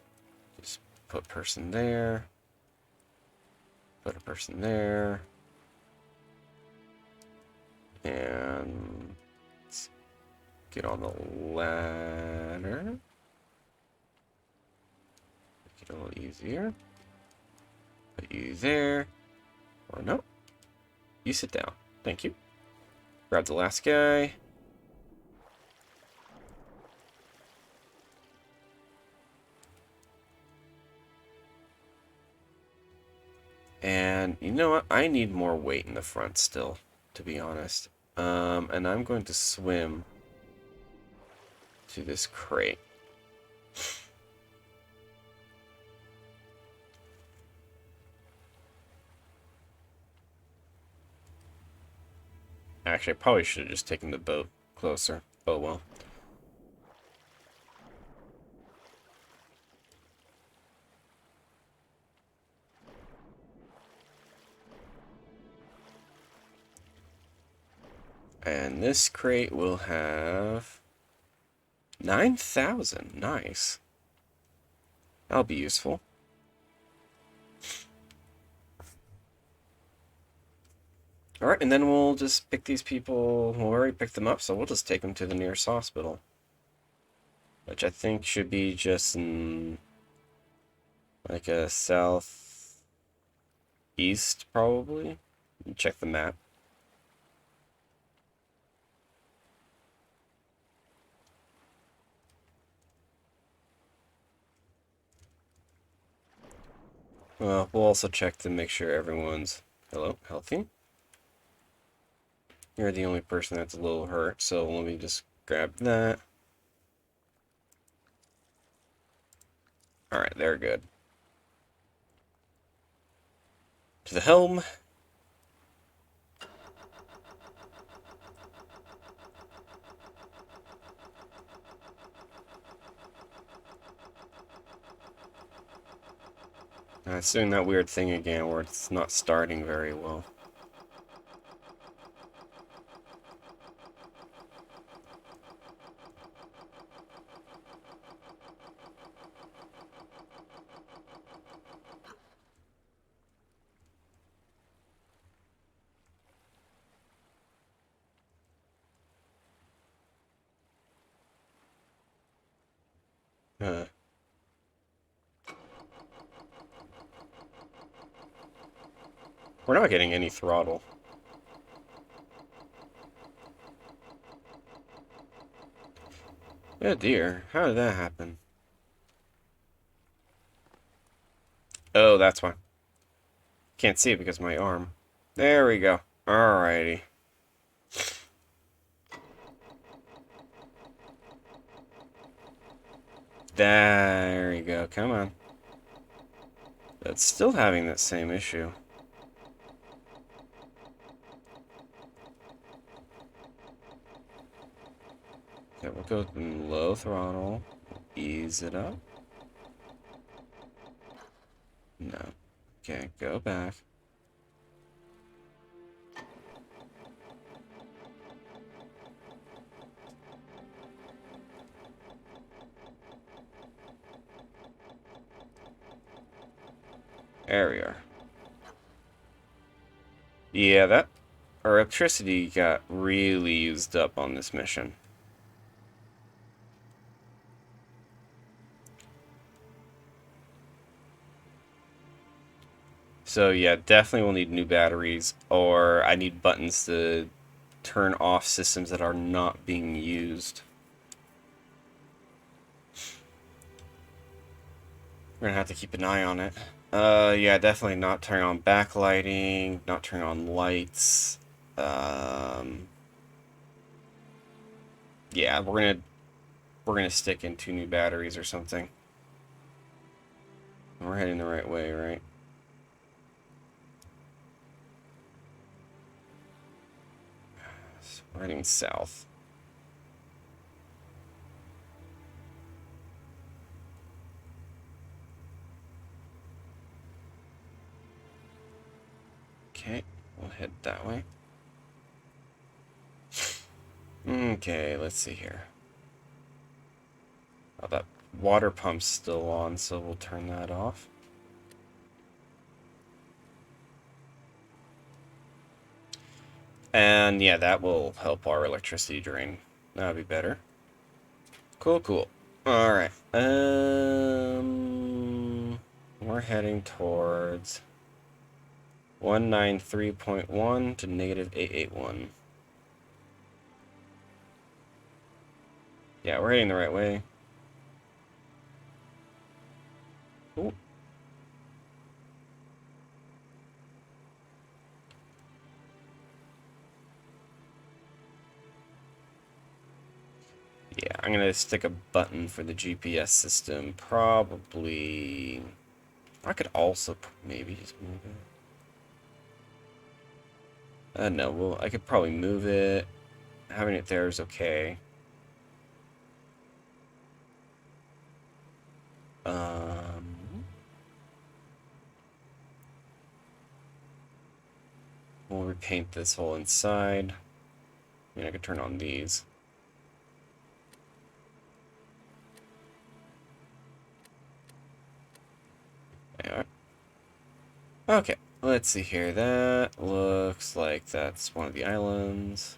S2: just put person there. Put a person there. And let's get on the ladder. Make it a little easier. Put you there. Or no. You sit down. Thank you. Grab the last guy. And you know what? I need more weight in the front still, to be honest. And I'm going to swim to this crate. Actually, I probably should have just taken the boat closer. Oh well. And this crate will have 9,000. Nice. That'll be useful. Alright, and then we'll just pick these people. We'll already pick them up, so we'll just take them to the nearest hospital. Which I think should be just in... like a southeast, probably. Check the map. Well, we'll also check to make sure everyone's, healthy. You're the only person that's a little hurt, so let me just grab that. Alright, they're good. To the helm. It's doing that weird thing again where it's not starting very well. Uh, we're not getting any throttle. Oh dear, how did that happen? Oh, that's why. Can't see it because of my arm. There we go. Alrighty. There you go. Come on. It's still having that same issue. Okay, we'll go in low throttle. Ease it up. No. Okay, go back. There we are. Yeah, that our electricity got really used up on this mission. So yeah, definitely we'll need new batteries, or I need buttons to turn off systems that are not being used. We're gonna have to keep an eye on it. Yeah, definitely not turn on backlighting, not turn on lights. Yeah, we're gonna stick in 2 new batteries or something. We're heading the right way, right? So we're heading south. Okay, we'll head that way. Okay, let's see here. Oh, that water pump's still on, so we'll turn that off. And yeah, that will help our electricity drain. That'll be better. Cool, cool. Alright. We're heading towards 193.1 to negative 881. Yeah, we're heading the right way. Ooh. Yeah, I'm gonna stick a button for the GPS system. Probably... I could also maybe just move it. No, well, I could probably move it. Having it there is okay. We'll repaint this whole inside. I mean, I could turn on these. Anyway. Okay, let's see here. That looks like that's one of the islands.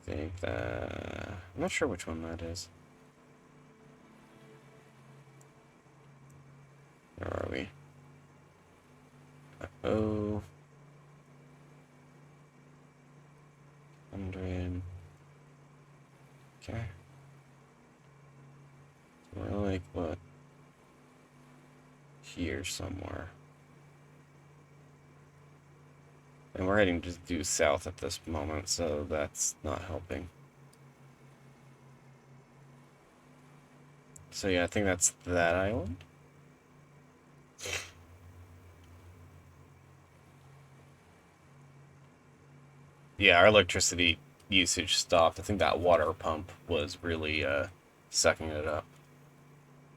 S2: I think that... I'm not sure which one that is. Where are we? Uh-oh. 100. Okay. We're like, what? Here somewhere. And we're heading just due south at this moment, so that's not helping. So yeah, I think that's that island. Yeah, our electricity usage stopped. I think that water pump was really sucking it up.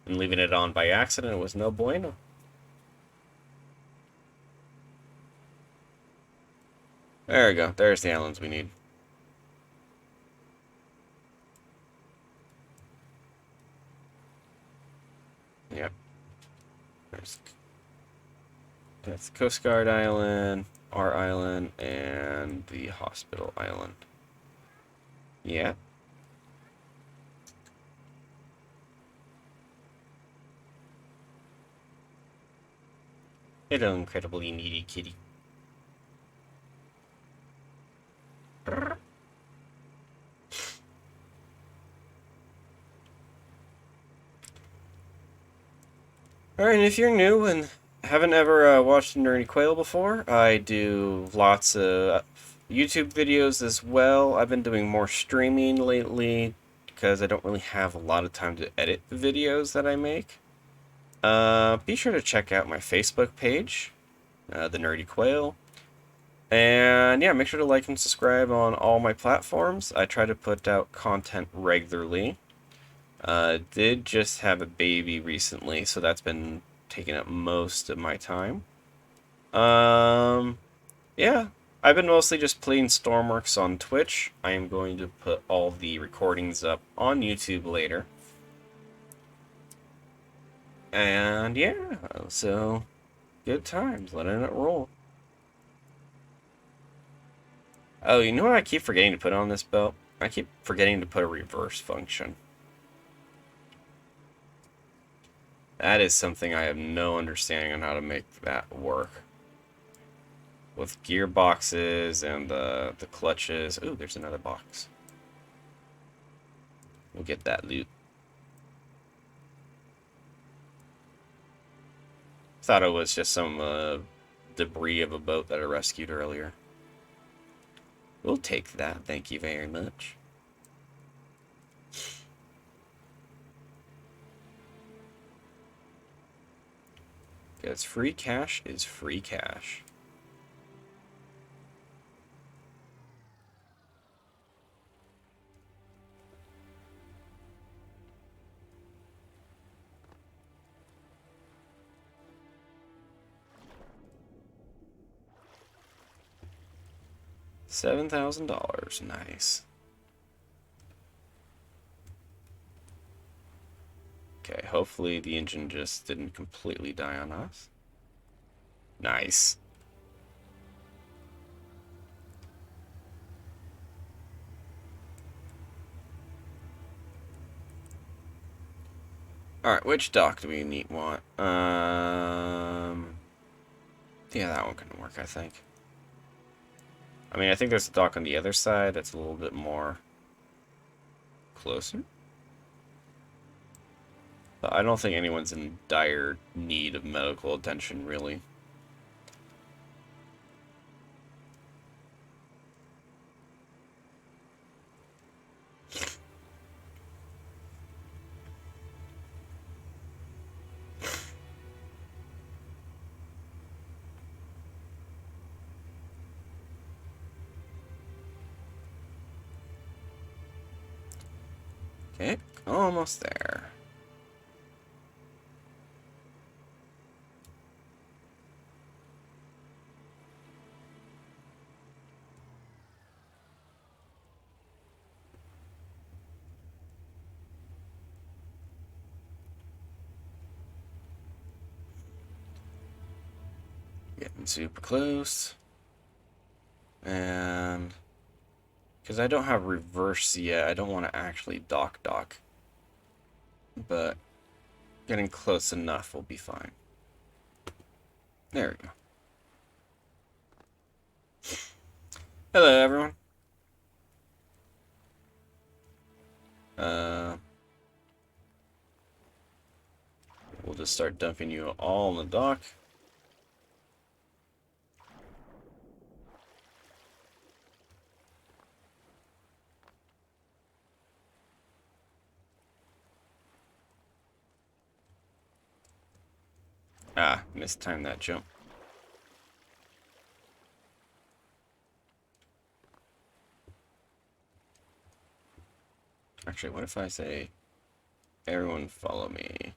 S2: And leaving it on by accident was no bueno. There we go. There's the islands we need. Yep. That's Coast Guard Island, our island, and the hospital island. Yeah. Hello, incredibly needy kitty. Alright, if you're new and haven't ever watched Nerdy Quail before, I do lots of YouTube videos as well. I've been doing more streaming lately because I don't really have a lot of time to edit the videos that I make. Be sure to check out my Facebook page, The Nerdy Quail. And yeah, make sure to like and subscribe on all my platforms. I try to put out content regularly. Did just have a baby recently, so that's been taking up most of my time. Yeah, I've been mostly just playing Stormworks on Twitch. I am going to put all the recordings up on YouTube later. And yeah, so good times, letting it roll. Oh, you know what I keep forgetting to put on this belt? I keep forgetting to put a reverse function. That is something I have no understanding on how to make that work. With gearboxes and the clutches. Ooh, there's another box. We'll get that loot. Thought it was just some debris of a boat that I rescued earlier. We'll take that, thank you very much. Because free cash is free cash. $7,000, nice. Okay, hopefully the engine just didn't completely die on us. Nice. Alright, which dock do we want? Yeah, that one can work, I think. I mean, I think there's a dock on the other side that's a little bit more closer. But I don't think anyone's in dire need of medical attention, really. Okay, almost there. Getting super close. And because I don't have reverse yet, I don't want to actually dock. But getting close enough will be fine. There we go. Hello, everyone. We'll just start dumping you all on the dock. Ah, mistimed that jump. Actually, what if I say, everyone follow me?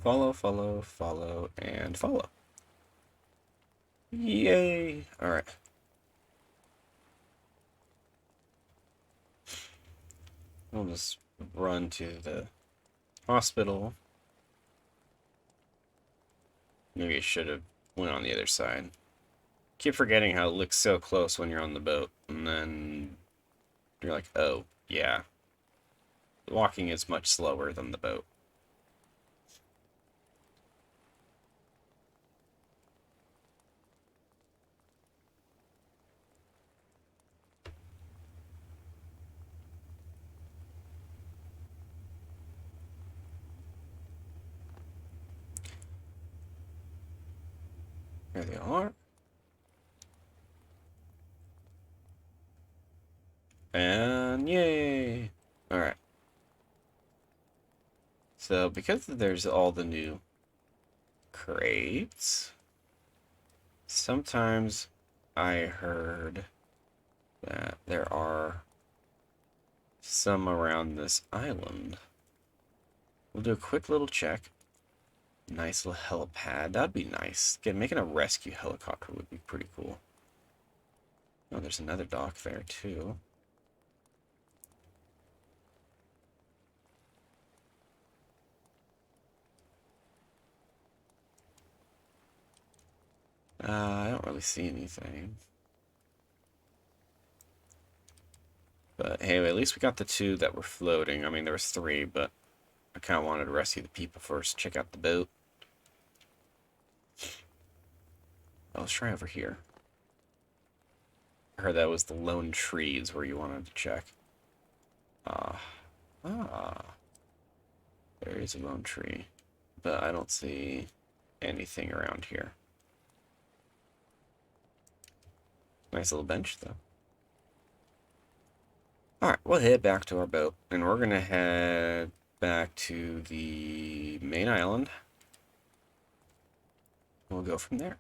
S2: Follow, follow, follow, and follow. Yay! Alright. We'll just run to the hospital. Maybe I should have went on the other side. Keep forgetting how it looks so close when you're on the boat, and then you're like, oh, yeah. Walking is much slower than the boat. There they are. And yay! Alright. So, because there's all the new crates, sometimes I heard that there are some around this island. We'll do a quick little check. Nice little helipad. That'd be nice. Again, making a rescue helicopter would be pretty cool. Oh, there's another dock there, too. I don't really see anything. But hey, at least we got the two that were floating. I mean, there was three, but I kind of wanted to rescue the people first. Check out the boat. Oh, let's try over here. I heard that was the lone trees where you wanted to check. Ah. There is a lone tree. But I don't see anything around here. Nice little bench, though. Alright, we'll head back to our boat, and we're gonna head back to the main island. We'll go from there.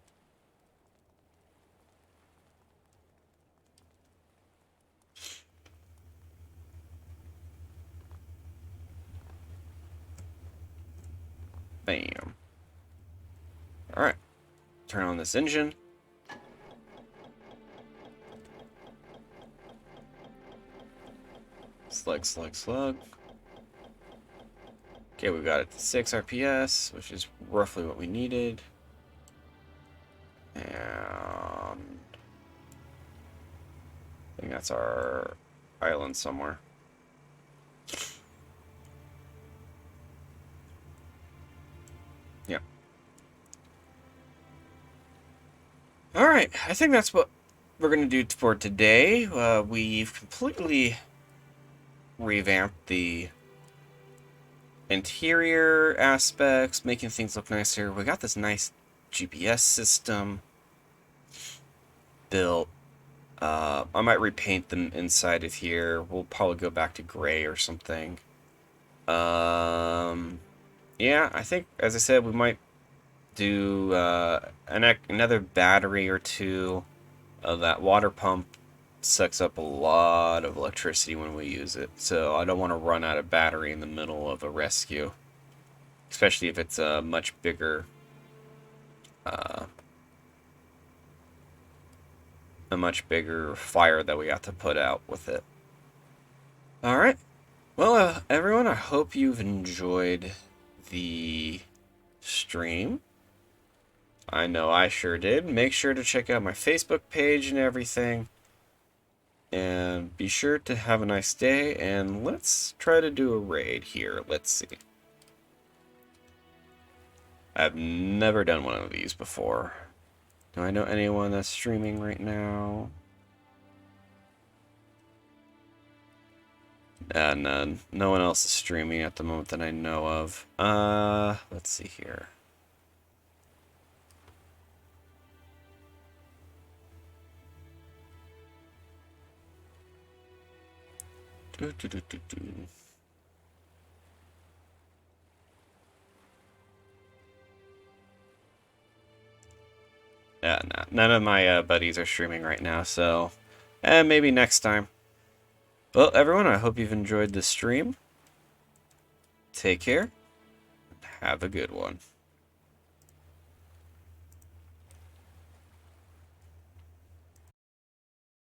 S2: Bam. Alright. Turn on this engine. Slug, slug, slug. Okay, we got it to 6 RPS, which is roughly what we needed. And I think that's our island somewhere. Yeah. Alright, I think that's what we're going to do for today. We've completely revamped the interior aspects, making things look nicer. We got this nice GPS system built. I might repaint them inside of here. We'll probably go back to gray or something. Yeah, I think, as I said, we might do another battery or two. That water pump sucks up a lot of electricity when we use it, so I don't want to run out of battery in the middle of a rescue, especially if it's a much bigger fire that we have to put out with it. Alright, well, everyone, I hope you've enjoyed the stream. I know I sure did. Make sure to check out my Facebook page and everything. And be sure to have a nice day, and let's try to do a raid here. Let's see. I've never done one of these before. Do I know anyone that's streaming right now? None. No one else is streaming at the moment that I know of. Let's see here. Yeah, no, none of my buddies are streaming right now, so maybe next time. Well, everyone, I hope you've enjoyed the stream. Take care. Have a good one.